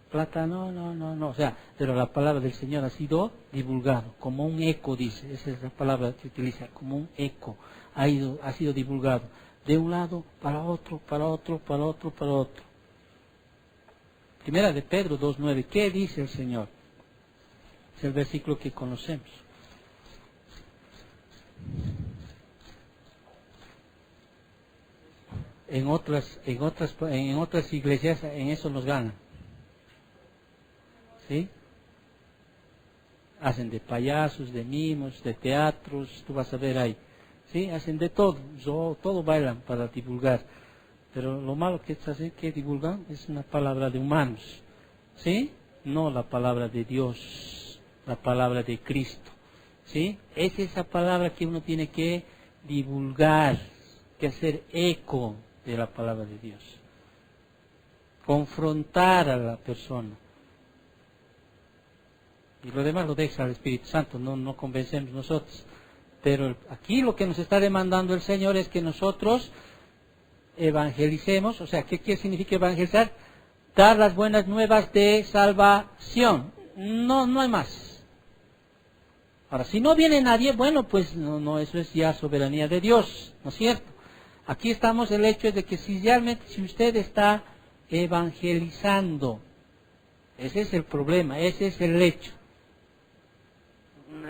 plata, no, o sea, pero la palabra del Señor ha sido divulgado, como un eco, dice, esa es la palabra que utiliza, como un eco, ha sido divulgado, de un lado para otro. Primera de Pedro 2:9, ¿qué dice el Señor? Es el versículo que conocemos. En otras iglesias en eso nos ganan. ¿Sí? Hacen de payasos, de mimos, de teatros, tú vas a ver ahí. ¿Sí? Hacen de todo, todo bailan para divulgar. Pero lo malo que divulgan es una palabra de humanos. ¿Sí? No la palabra de Dios, la palabra de Cristo. ¿Sí? Es esa palabra que uno tiene que divulgar, que hacer eco de la palabra de Dios. Confrontar a la persona. Y lo demás lo deja al Espíritu Santo, no convencemos nosotros. Pero aquí lo que nos está demandando el Señor es que nosotros evangelicemos. O sea, ¿qué significa evangelizar? Dar las buenas nuevas de salvación. No hay más. Ahora, si no viene nadie, bueno, pues no, eso es ya soberanía de Dios, ¿no es cierto? Aquí estamos, el hecho de que si realmente, si usted está evangelizando, ese es el problema, ese es el hecho.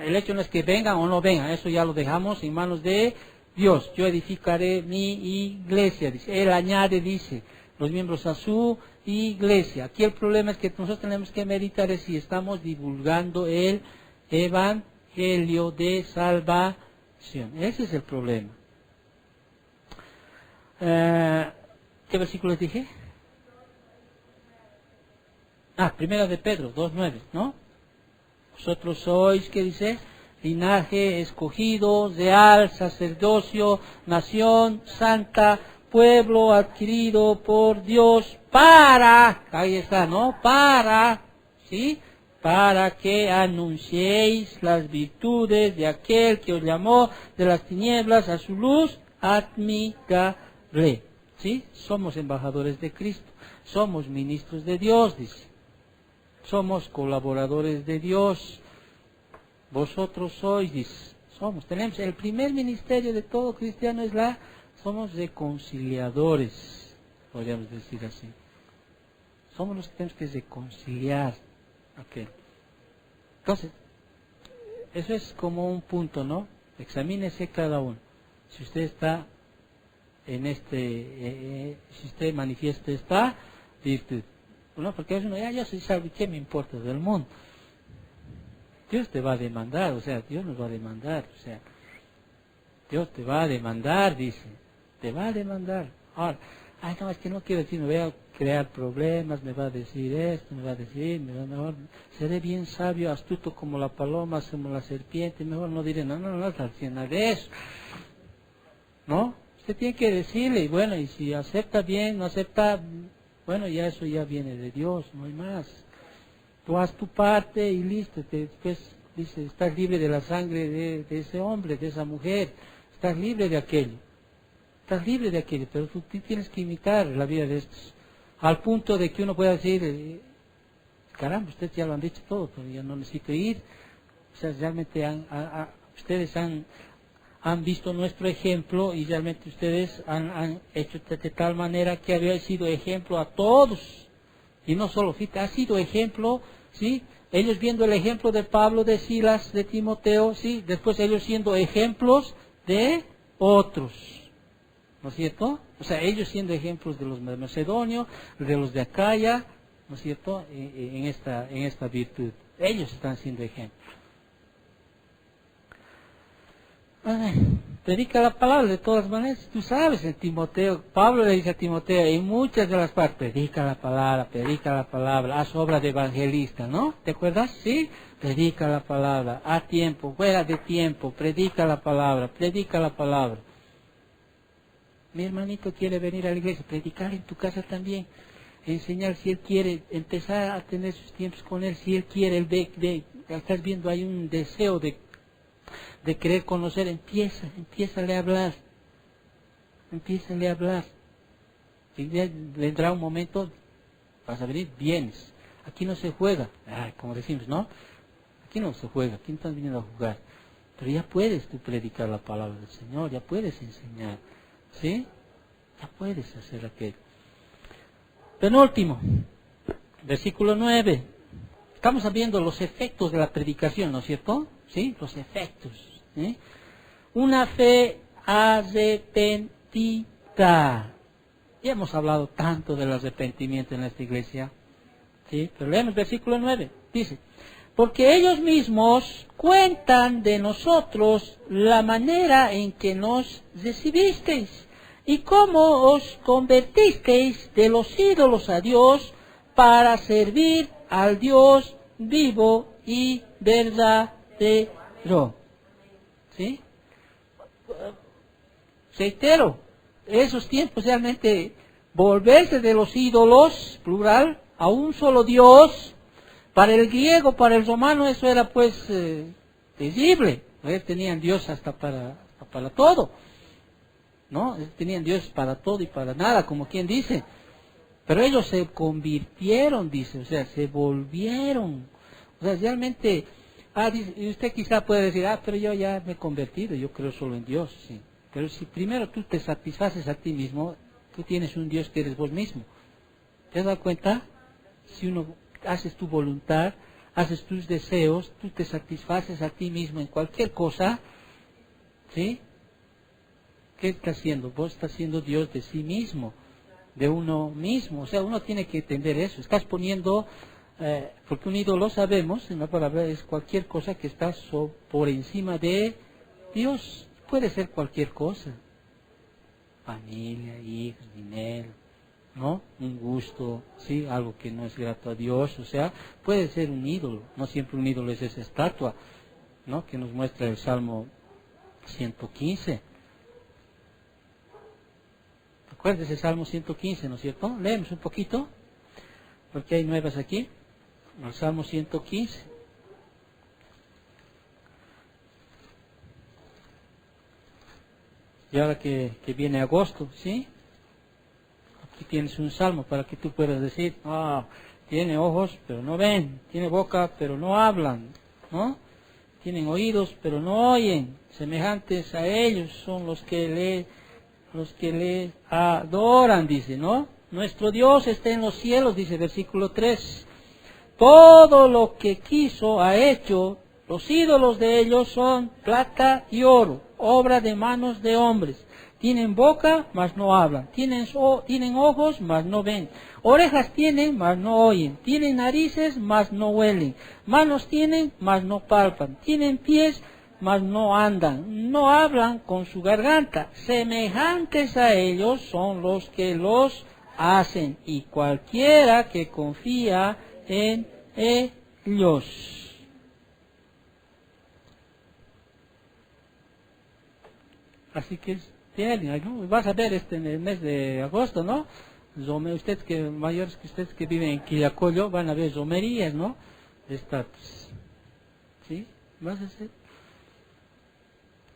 El hecho no es que vengan o no vengan, eso ya lo dejamos en manos de Dios. Yo edificaré mi iglesia, dice. Él añade, dice, los miembros a su iglesia. Aquí el problema es que nosotros tenemos que meditar si estamos divulgando el evangelio de salvación. Ese es el problema. ¿Qué versículos dije? Primera de Pedro, 2:9, ¿no? Vosotros sois, ¿qué dice? Linaje escogido, real, sacerdocio, nación santa, pueblo adquirido por Dios ahí está, ¿no? ¿Sí? Para que anunciéis las virtudes de aquel que os llamó de las tinieblas a su luz admirable. ¿Sí? Somos embajadores de Cristo, somos ministros de Dios, dice. Somos colaboradores de Dios. Vosotros sois, dice. Tenemos el primer ministerio de todo cristiano somos reconciliadores, podríamos decir así. Somos los que tenemos que reconciliar. Okay. Entonces, eso es como un punto, ¿no? Examínese cada uno. Si usted está en si usted manifiesta esta virtud. No, porque es uno, yo soy salvo, ¿qué me importa del mundo? Dios te va a demandar, Dios nos va a demandar, Dios te va a demandar, dice, te va a demandar. Ahora, no, es que no quiero decir, me voy a crear problemas, me va a decir esto, me va a decir, mejor seré bien sabio, astuto como la paloma, como la serpiente, mejor no diré, no está haciendo nada de eso. ¿No? Usted tiene que decirle, y bueno, y si acepta bien, no acepta, bueno, ya eso ya viene de Dios, no hay más. Tú haz tu parte y listo. Después dice, estás libre de la sangre de ese hombre, de esa mujer. Estás libre de aquello. Estás libre de aquello, pero tú tienes que imitar la vida de estos. Al punto de que uno pueda decir, caramba, ustedes ya lo han dicho todo, pero yo no necesito ir. Realmente ustedes han visto nuestro ejemplo y realmente ustedes han hecho de tal manera que había sido ejemplo a todos. Y no solo, fíjate, ha sido ejemplo, ¿sí? Ellos viendo el ejemplo de Pablo, de Silas, de Timoteo, ¿sí? Después ellos siendo ejemplos de otros, ¿no es cierto? Ellos siendo ejemplos de los macedonios, de los de Acaya, ¿no es cierto? En esta virtud. Ellos están siendo ejemplos. Predica la palabra de todas maneras. Tú sabes, en Timoteo, Pablo le dice a Timoteo, en muchas de las partes, predica la palabra, haz obra de evangelista, ¿no? ¿Te acuerdas? Sí, predica la palabra, a tiempo, fuera de tiempo, predica la palabra. Mi hermanito quiere venir a la iglesia, predicar en tu casa también, enseñar si él quiere, empezar a tener sus tiempos con él, si él quiere, estás viendo, hay un deseo de querer conocer, empiézale a hablar. Y vendrá un momento, vas a venir, vienes. Aquí no se juega, como decimos, ¿no? Aquí no se juega, aquí no estás viniendo a jugar. Pero ya puedes tú predicar la palabra del Señor, ya puedes enseñar, ¿sí? Ya puedes hacer aquello. Penúltimo, versículo 9. Estamos viendo los efectos de la predicación, ¿no es cierto? ¿Sí? Los efectos. ¿Sí? Una fe arrepentida. Ya hemos hablado tanto del arrepentimiento en esta iglesia. ¿Sí? Pero leemos versículo 9. Dice, porque ellos mismos cuentan de nosotros la manera en que nos recibisteis y cómo os convertisteis de los ídolos a Dios para servir al Dios vivo y verdadero. ¿Sí? Reitero, esos tiempos realmente volverse de los ídolos, plural, a un solo Dios, para el griego, para el romano, eso era pues terrible, Ellos tenían Dios hasta para todo, ¿no? Ellos tenían Dios para todo y para nada, como quien dice. Pero ellos se convirtieron, dice, o sea, se volvieron. O sea, realmente, dice, y usted quizá puede decir, pero yo ya me he convertido, yo creo solo en Dios, sí. Pero si primero tú te satisfaces a ti mismo, tú tienes un Dios que eres vos mismo. ¿Te has dado cuenta? Si uno haces tu voluntad, haces tus deseos, tú te satisfaces a ti mismo en cualquier cosa, ¿sí? ¿Qué estás haciendo? Vos estás siendo Dios de sí mismo, de uno mismo. O sea, uno tiene que entender eso. Estás poniendo, porque un ídolo, sabemos, en la palabra, es cualquier cosa que está por encima de Dios. Puede ser cualquier cosa. Familia, hijos, dinero, ¿no? Un gusto, ¿sí? Algo que no es grato a Dios. O sea, puede ser un ídolo. No siempre un ídolo es esa estatua, ¿no? Que nos muestra el Salmo 115. Acuérdese el Salmo 115, ¿no es cierto? Leemos un poquito, porque hay nuevas aquí. El Salmo 115. Y ahora que viene agosto, ¿sí? Aquí tienes un salmo para que tú puedas decir, tiene ojos, pero no ven, tiene boca, pero no hablan, ¿no? Tienen oídos, pero no oyen. Semejantes a ellos son los que le adoran, dice, ¿no? Nuestro Dios está en los cielos, dice versículo 3. Todo lo que quiso ha hecho. Los ídolos de ellos son plata y oro, obra de manos de hombres. Tienen boca, mas no hablan. Tienen ojos, mas no ven. Orejas tienen, mas no oyen. Tienen narices, mas no huelen. Manos tienen, mas no palpan. Tienen pies, mas no andan. No hablan con su garganta. Semejantes a ellos son los que los hacen. Y cualquiera que confía en ellos. Así que tienen, ¿no? Vas a ver en el mes de agosto, ¿no? Ustedes mayores que ustedes que viven en Quillacollo van a ver romerías, ¿no? Estas, ¿sí? Vas a hacer.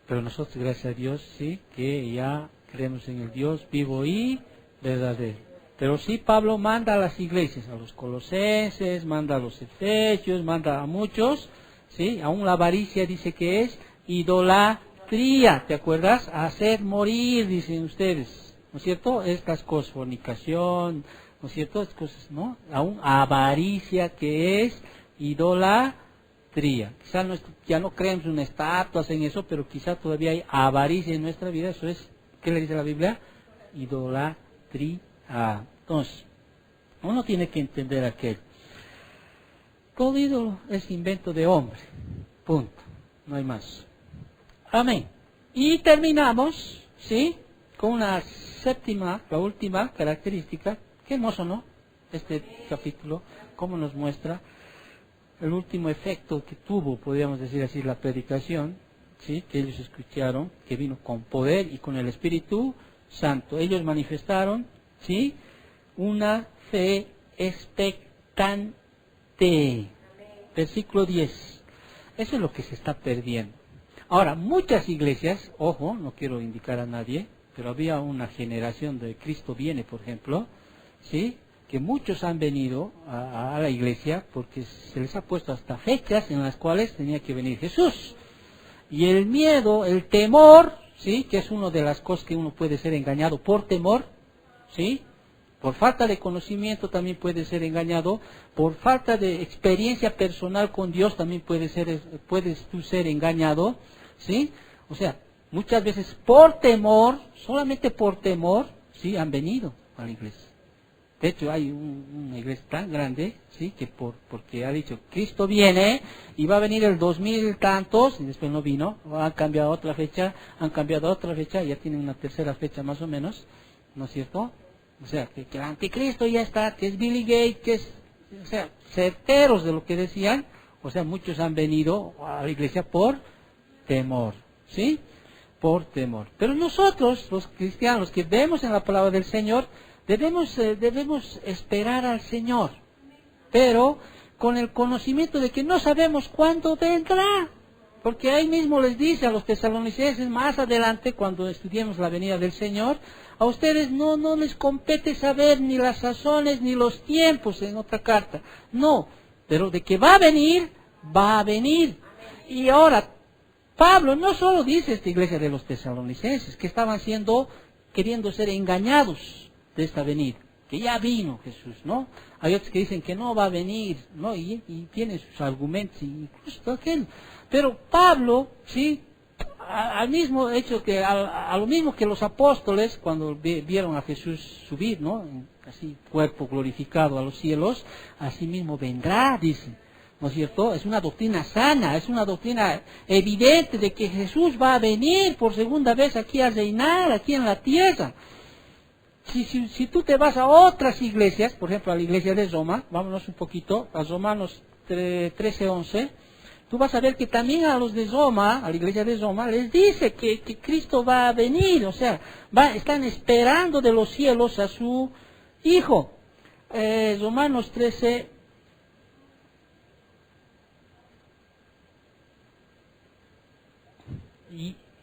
Pero nosotros, gracias a Dios, sí, que ya creemos en el Dios vivo y verdadero. Pero sí, Pablo manda a las iglesias, a los colosenses, manda a los efesios, manda a muchos, ¿sí? Aún la avaricia dice que es idolatría. ¿Te acuerdas? Hacer morir, dicen ustedes, ¿no es cierto? Estas cosas, fornicación, ¿no es cierto? Estas cosas, ¿no? Aún avaricia, que es idolatría. Quizá ya no creemos en estatuas, en eso, pero quizá todavía hay avaricia en nuestra vida. Eso es, ¿qué le dice la Biblia? Idolatría. Entonces, uno tiene que entender aquello. Todo ídolo es invento de hombre. Punto. No hay más. Amén. Y terminamos, ¿sí? Con la última característica. Qué hermoso, ¿no? Este capítulo, cómo nos muestra el último efecto que tuvo, podríamos decir así, la predicación, ¿sí? Que ellos escucharon, que vino con poder y con el Espíritu Santo. Ellos manifestaron, ¿sí? Una fe expectante. Versículo 10. Eso es lo que se está perdiendo. Ahora, muchas iglesias, ojo, no quiero indicar a nadie, pero había una generación de Cristo viene, por ejemplo, ¿sí? Que muchos han venido a la iglesia porque se les ha puesto hasta fechas en las cuales tenía que venir Jesús. Y el miedo, el temor, ¿sí? Que es una de las cosas que uno puede ser engañado por temor, ¿sí? Por falta de conocimiento también puede ser engañado, por falta de experiencia personal con Dios también puedes tú ser engañado, ¿sí? O sea, muchas veces por temor, solamente por temor, ¿sí? Han venido a la iglesia. De hecho, hay una iglesia tan grande, ¿sí? Que porque ha dicho, Cristo viene y va a venir el 2000 tantos, y después no vino, han cambiado otra fecha, ya tienen una tercera fecha más o menos, ¿no es cierto? O sea, que el anticristo ya está, que es Billy Gates, que es, o sea, certeros de lo que decían. O sea, muchos han venido a la iglesia por temor, ¿sí? Por temor. Pero nosotros, los cristianos que vemos en la palabra del Señor, debemos esperar al Señor. Pero con el conocimiento de que no sabemos cuándo vendrá. Porque ahí mismo les dice a los tesalonicenses, más adelante, cuando estudiemos la venida del Señor, a ustedes no les compete saber ni las sazones ni los tiempos, en otra carta. No, pero de que va a venir, va a venir. Y ahora, Pablo no solo dice esta iglesia de los tesalonicenses, que estaban queriendo ser engañados de esta venida, que ya vino Jesús, ¿no? Hay otros que dicen que no va a venir, ¿no? Y tienen sus argumentos, incluso todo aquello. Pero Pablo, ¿sí? Al mismo hecho que, a lo mismo que los apóstoles, cuando vieron a Jesús subir, ¿no? Así, cuerpo glorificado a los cielos, así mismo vendrá, dicen. ¿No es cierto? Es una doctrina sana, es una doctrina evidente de que Jesús va a venir por segunda vez aquí a reinar, aquí en la tierra. Si tú te vas a otras iglesias, por ejemplo a la iglesia de Roma, vámonos un poquito, a Romanos 13:11, tú vas a ver que también a los de Roma, a la iglesia de Roma, les dice que Cristo va a venir, o sea, están esperando de los cielos a su Hijo. Romanos 13.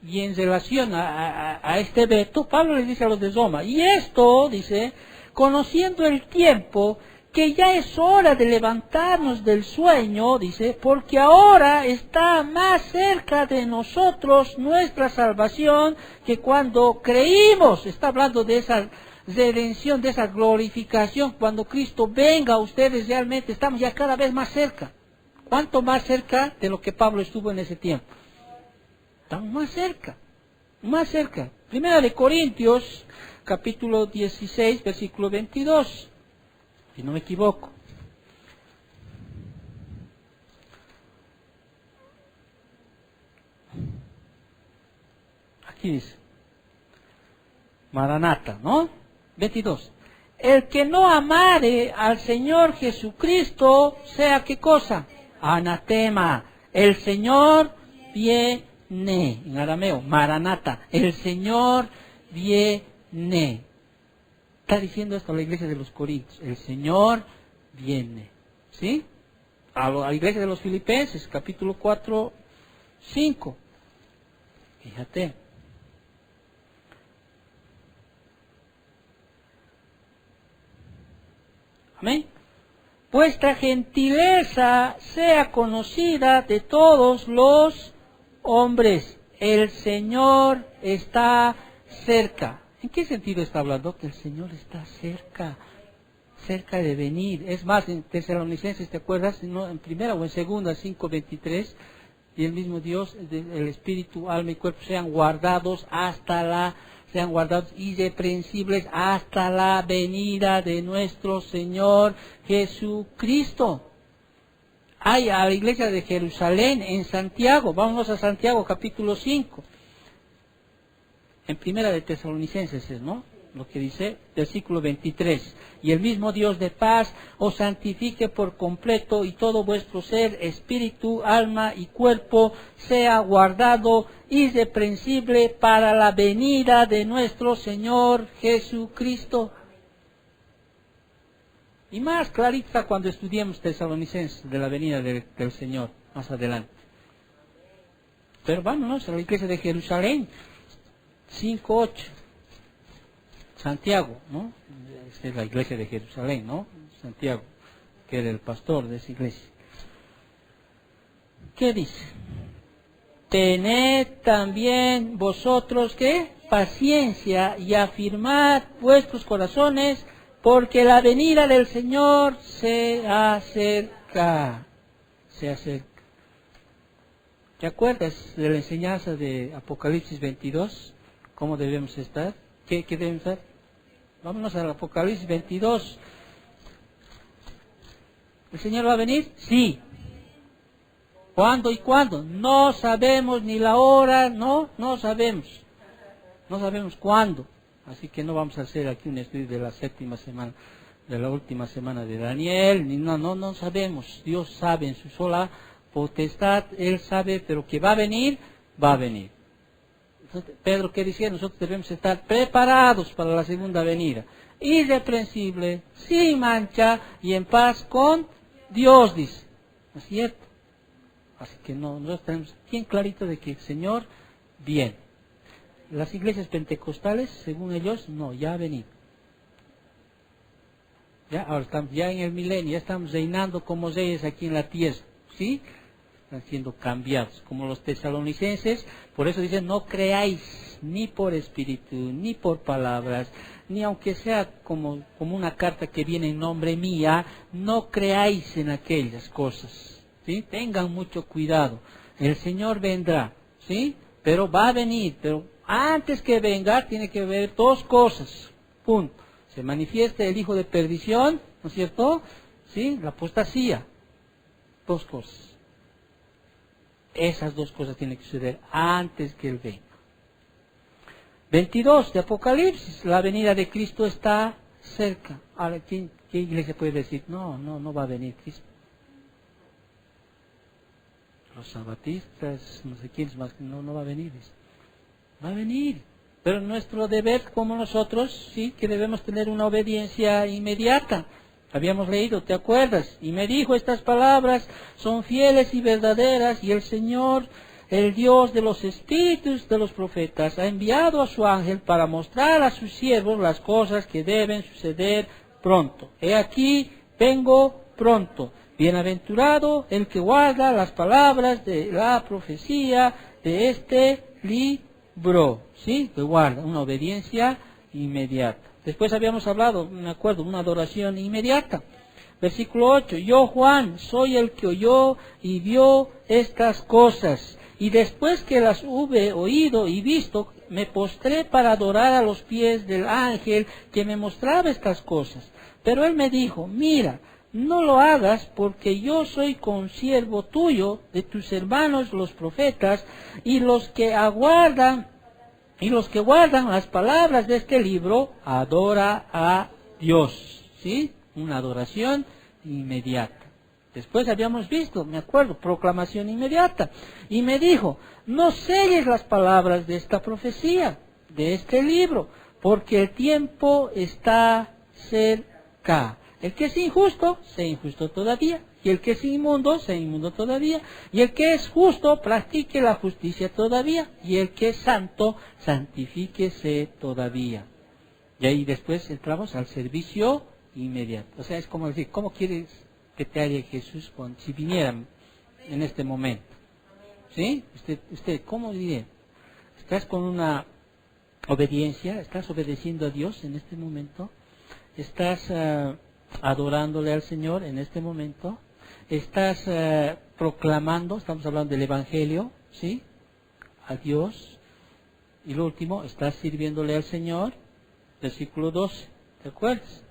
Y en relación a este veto, Pablo le dice a los de Roma, y esto, dice, conociendo el tiempo, que ya es hora de levantarnos del sueño, dice, porque ahora está más cerca de nosotros nuestra salvación que cuando creímos. Está hablando de esa redención, de esa glorificación, cuando Cristo venga a ustedes realmente, estamos ya cada vez más cerca. ¿Cuánto más cerca de lo que Pablo estuvo en ese tiempo? Estamos más cerca, más cerca. Primera de Corintios, capítulo 16, versículo 22, si no me equivoco. Aquí dice, Maranata, ¿no? 22. El que no amare al Señor Jesucristo, sea ¿qué cosa? Anatema. El Señor viene. En arameo, Maranata, el Señor viene. Está diciendo esto a la iglesia de los Corintios, el Señor viene. ¿Sí? A la iglesia de los Filipenses, capítulo 4, 5. Fíjate. Amén. Vuestra gentileza sea conocida de todos los hombres, el Señor está cerca. ¿En qué sentido está hablando? Que el Señor está cerca de venir. Es más, en Tesalonicenses, ¿te acuerdas? En primera o en segunda, 5:23, y el mismo Dios, el espíritu, alma y cuerpo sean guardados irreprensibles hasta la venida de nuestro Señor Jesucristo. Hay a la iglesia de Jerusalén, en Santiago, vámonos a Santiago capítulo 5, en primera de Tesalonicenses, ¿no? Lo que dice, versículo 23, y el mismo Dios de paz os santifique por completo y todo vuestro ser, espíritu, alma y cuerpo sea guardado irreprensible para la venida de nuestro Señor Jesucristo. Y más clarita cuando estudiemos Tesalonicenses de la venida del Señor, más adelante. Pero vámonos a la iglesia de Jerusalén, 5:8. Santiago, ¿no? Esta es la iglesia de Jerusalén, ¿no? Santiago, que era el pastor de esa iglesia. ¿Qué dice? Tened también vosotros, ¿qué? Paciencia y afirmad vuestros corazones, porque la venida del Señor se acerca. Se acerca. ¿Te acuerdas de la enseñanza de Apocalipsis 22? ¿Cómo debemos estar? ¿Qué debemos estar? Vámonos al Apocalipsis 22. ¿El Señor va a venir? Sí. ¿Cuándo y cuándo? No sabemos ni la hora, no sabemos. No sabemos cuándo. Así que no vamos a hacer aquí un estudio de la séptima semana, de la última semana de Daniel, no sabemos. Dios sabe en su sola potestad, Él sabe, pero que va a venir, va a venir. Entonces, Pedro, ¿qué decía? Nosotros debemos estar preparados para la segunda venida, irreprensible, sin mancha y en paz con Dios, dice. ¿No es cierto? Así que nosotros tenemos bien clarito de que el Señor viene. Las iglesias pentecostales, según ellos, no, ya ha venido. Ya, ahora estamos ya en el milenio, ya estamos reinando como reyes aquí en la tierra, ¿sí? Están siendo cambiados, como los tesalonicenses. Por eso dicen, no creáis ni por espíritu, ni por palabras, ni aunque sea como una carta que viene en nombre mía, no creáis en aquellas cosas, ¿sí? Tengan mucho cuidado. El Señor vendrá, ¿sí? Pero va a venir, pero antes que venga tiene que haber dos cosas, punto. Se manifiesta el hijo de perdición, ¿no es cierto? ¿Sí? La apostasía. Dos cosas. Esas dos cosas tienen que suceder antes que Él venga. 22 de Apocalipsis, la venida de Cristo está cerca. Ahora, ¿qué iglesia puede decir? No va a venir Cristo. Los sabatistas, no sé quiénes más, no va a venir. Va a venir. Pero nuestro deber como nosotros, sí, que debemos tener una obediencia inmediata. Habíamos leído, ¿te acuerdas? Y me dijo, estas palabras son fieles y verdaderas, y el Señor, el Dios de los espíritus de los profetas, ha enviado a su ángel para mostrar a sus siervos las cosas que deben suceder pronto. He aquí, vengo pronto. Bienaventurado el que guarda las palabras de la profecía de este libro. ¿Sí? Que guarda una obediencia inmediata. Después habíamos hablado, me acuerdo, una adoración inmediata. Versículo 8. Yo, Juan, soy el que oyó y vio estas cosas. Y después que las hube oído y visto, me postré para adorar a los pies del ángel que me mostraba estas cosas. Pero él me dijo, mira, no lo hagas porque yo soy consiervo tuyo, de tus hermanos los profetas, y los que guardan las palabras de este libro, adora a Dios. ¿Sí? Una adoración inmediata. Después habíamos visto, me acuerdo, proclamación inmediata. Y me dijo, no selles las palabras de esta profecía, de este libro, porque el tiempo está cerca. El que es injusto, sea injusto todavía. Y el que es inmundo, sea inmundo todavía. Y el que es justo, practique la justicia todavía. Y el que es santo, santifíquese todavía. Y ahí después entramos al servicio inmediato. O sea, es como decir, ¿cómo quieres que te haga Jesús si vinieran en este momento? ¿Sí? Usted, ¿cómo diría? ¿Estás con una obediencia? ¿Estás obedeciendo a Dios en este momento? ¿Estás adorándole al Señor en este momento? ¿Estás proclamando, estamos hablando del Evangelio, ¿sí? A Dios? Y lo último, ¿estás sirviéndole al Señor? Versículo 12, ¿te acuerdas?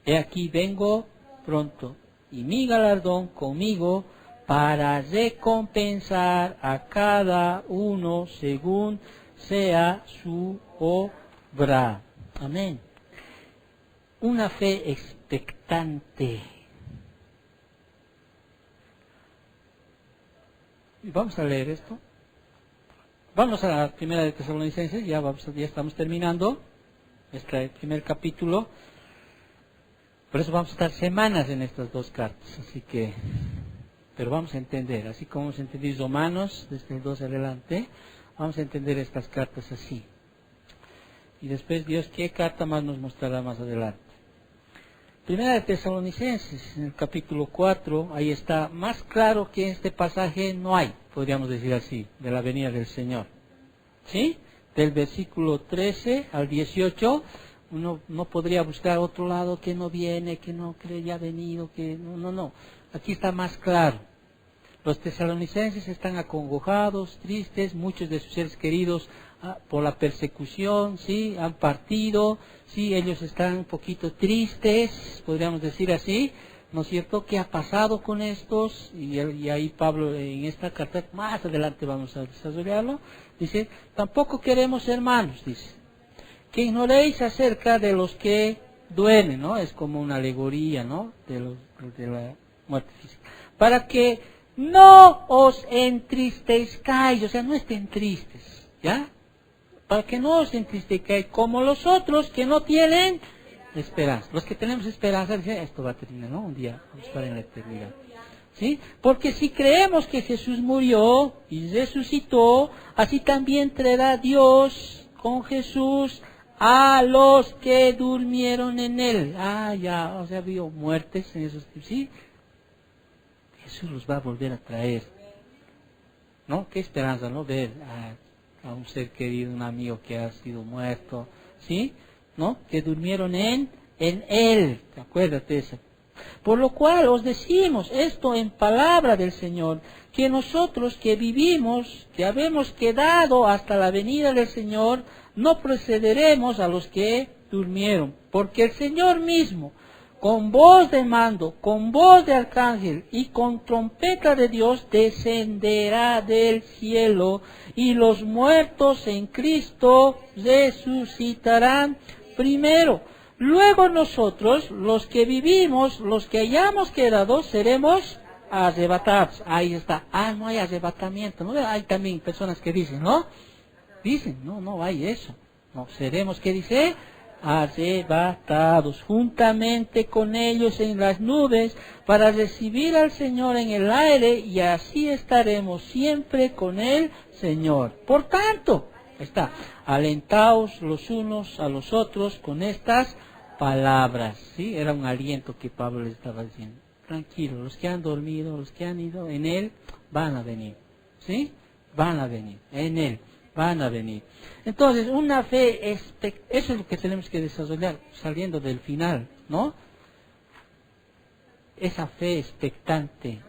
He aquí vengo pronto, y mi galardón conmigo para recompensar a cada uno según sea su obra. Amén. Una fe expectante. Vamos a leer esto. Vamos a la primera de Tesalonicenses, ya estamos terminando este primer capítulo. Por eso vamos a estar semanas en estas dos cartas, pero vamos a entender, así como hemos entendido Romanos, desde el 2 adelante, vamos a entender estas cartas así. Y después Dios, ¿qué carta más nos mostrará más adelante? Primera de Tesalonicenses, en el capítulo 4, ahí está más claro que en este pasaje no hay, podríamos decir así, de la venida del Señor. ¿Sí? Del versículo 13 al 18, uno no podría buscar otro lado que no viene, que no cree ya venido, que no. Aquí está más claro. Los tesalonicenses están acongojados, tristes, muchos de sus seres queridos por la persecución, ¿sí? Han partido, ¿sí? Ellos están un poquito tristes, podríamos decir así, ¿no es cierto? ¿Qué ha pasado con estos? Y ahí Pablo en esta carta, más adelante vamos a desarrollarlo, dice, tampoco queremos, hermanos, dice, que ignoréis acerca de los que duermen, ¿no? Es como una alegoría, ¿no? De la muerte física. Para que no os entristezcáis, o sea, no estén tristes, ¿ya? Para que no os entristezcáis como los otros que no tienen esperanza. Los que tenemos esperanza dicen, esto va a terminar, ¿no? Un día vamos a estar en la eternidad. ¿Sí? Porque si creemos que Jesús murió y resucitó, así también traerá Dios con Jesús a los que durmieron en él. Ya, o sea, vio muertes en esos tiempos. ¿Sí? Jesús los va a volver a traer. ¿No? Qué esperanza, ¿no? Ver a un ser querido, un amigo que ha sido muerto. ¿Sí? ¿No? Que durmieron en él. Acuérdate de eso. Por lo cual os decimos esto en palabra del Señor, que nosotros que vivimos, que habemos quedado hasta la venida del Señor, no precederemos a los que durmieron, porque el Señor mismo, con voz de mando, con voz de arcángel y con trompeta de Dios, descenderá del cielo, y los muertos en Cristo resucitarán primero. Luego nosotros, los que vivimos, los que hayamos quedado, seremos arrebatados. Ahí está. No hay arrebatamiento. ¿No? Hay también personas que dicen, ¿no? Dicen, no hay eso. No, seremos, ¿qué dice? Arrebatados juntamente con ellos en las nubes para recibir al Señor en el aire, y así estaremos siempre con el Señor. Por tanto, está, alentaos los unos a los otros con estas palabras. ¿Sí? Era un aliento que Pablo les estaba diciendo. Tranquilo, los que han dormido, los que han ido en él, van a venir. ¿Sí? Van a venir. En él van a venir. Entonces, una fe, eso es lo que tenemos que desarrollar, saliendo del final, ¿no? Esa fe expectante.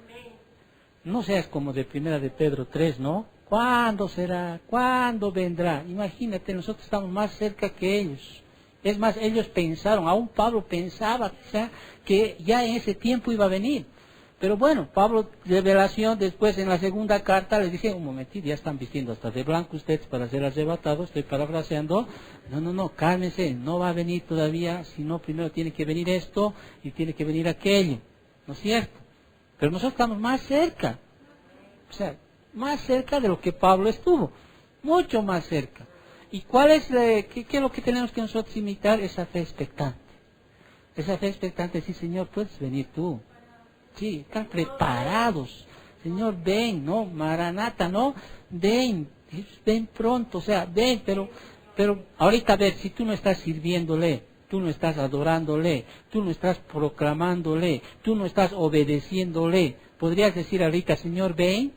No seas como de primera de Pedro 3, ¿no? ¿Cuándo será? ¿Cuándo vendrá? Imagínate, nosotros estamos más cerca que ellos. Es más, ellos pensaron, aún Pablo pensaba quizá que ya en ese tiempo iba a venir. Pero bueno, Pablo, revelación, después en la segunda carta le dice, un momentito, ya están vistiendo hasta de blanco ustedes para ser arrebatados, estoy parafraseando. No, cálmense, no va a venir todavía, sino primero tiene que venir esto y tiene que venir aquello. ¿No es cierto? Pero nosotros estamos más cerca. O sea, más cerca de lo que Pablo estuvo. Mucho más cerca. ¿Y cuál es, qué es lo que tenemos que nosotros imitar? Esa fe expectante. Esa fe expectante, sí, Señor, puedes venir tú. Sí, están preparados. Señor, ven, ¿no? Maranata, ¿no? Ven pronto, o sea, ven, pero ahorita a ver, si tú no estás sirviéndole, tú no estás adorándole, tú no estás proclamándole, tú no estás obedeciéndole, ¿podrías decir ahorita, Señor, ven?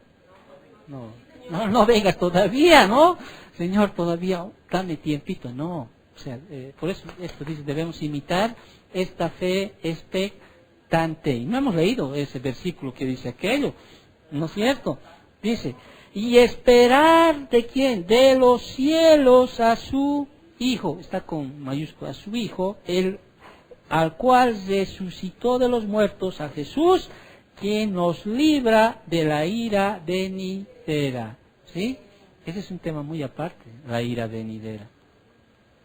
No vengas todavía, ¿no? Señor, todavía, dame tiempito, no. O sea, por eso esto dice, debemos imitar esta fe expectante. Y no hemos leído ese versículo que dice aquello, ¿no es cierto? Dice, y esperar ¿de quién? De los cielos a su Hijo, está con mayúscula, a su Hijo, al cual resucitó de los muertos, a Jesús, quien nos libra de la ira venidera. ¿Sí? Ese es un tema muy aparte, la ira venidera.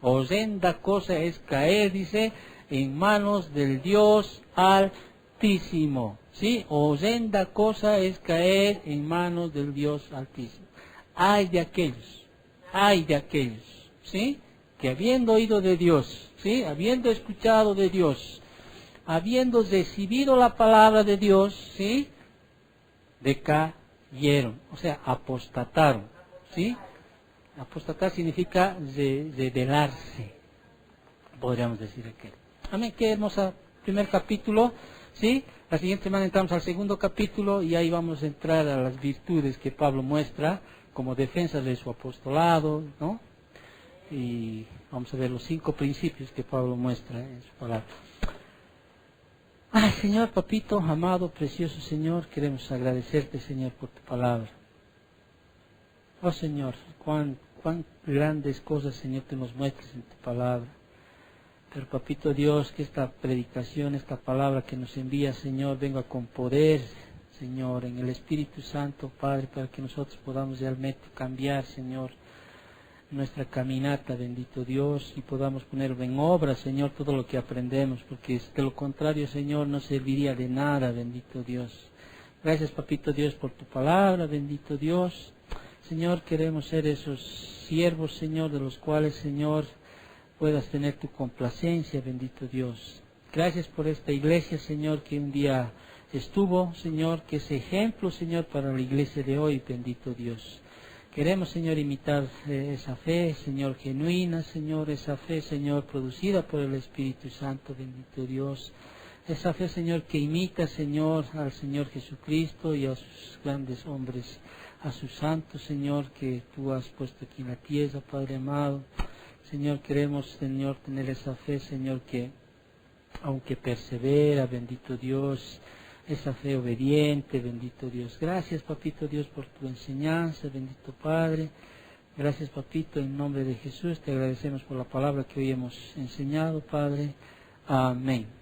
Horrenda cosa es caer, dice, en manos del Dios Altísimo. ¿Sí? Horrenda cosa es caer en manos del Dios Altísimo. Ay de aquellos, ¿sí? Que habiendo oído de Dios, ¿sí? Habiendo escuchado de Dios, habiendo recibido la palabra de Dios, ¿sí? Decayeron, o sea, apostataron, ¿sí? Apostatar significa rebelarse, podríamos decir aquel. Amén, qué hermosa primer capítulo, ¿sí? La siguiente semana entramos al segundo capítulo y ahí vamos a entrar a las virtudes que Pablo muestra como defensa de su apostolado, ¿no? Y vamos a ver los 5 principios que Pablo muestra en su palabra. Ay, Señor, papito, amado, precioso Señor, queremos agradecerte, Señor, por tu palabra. Oh, Señor, cuán grandes cosas, Señor, te nos muestras en tu palabra. Pero, papito Dios, que esta predicación, esta palabra que nos envía, Señor, venga con poder, Señor, en el Espíritu Santo, Padre, para que nosotros podamos realmente cambiar, Señor, nuestra caminata, bendito Dios, y podamos poner en obra, Señor, todo lo que aprendemos, porque de lo contrario, Señor, no serviría de nada, bendito Dios. Gracias, papito Dios, por tu palabra, bendito Dios. Señor, queremos ser esos siervos, Señor, de los cuales, Señor, puedas tener tu complacencia, bendito Dios. Gracias por esta iglesia, Señor, que un día estuvo, Señor, que es ejemplo, Señor, para la iglesia de hoy, bendito Dios. Queremos, Señor, imitar esa fe, Señor, genuina, Señor, esa fe, Señor, producida por el Espíritu Santo, bendito Dios. Esa fe, Señor, que imita, Señor, al Señor Jesucristo y a sus grandes hombres, a sus santos, Señor, que tú has puesto aquí en la tierra, Padre amado. Señor, queremos, Señor, tener esa fe, Señor, que aunque persevera, bendito Dios, esa fe obediente, bendito Dios. Gracias, Papito Dios, por tu enseñanza, bendito Padre. Gracias, Papito, en nombre de Jesús. Te agradecemos por la palabra que hoy hemos enseñado, Padre. Amén.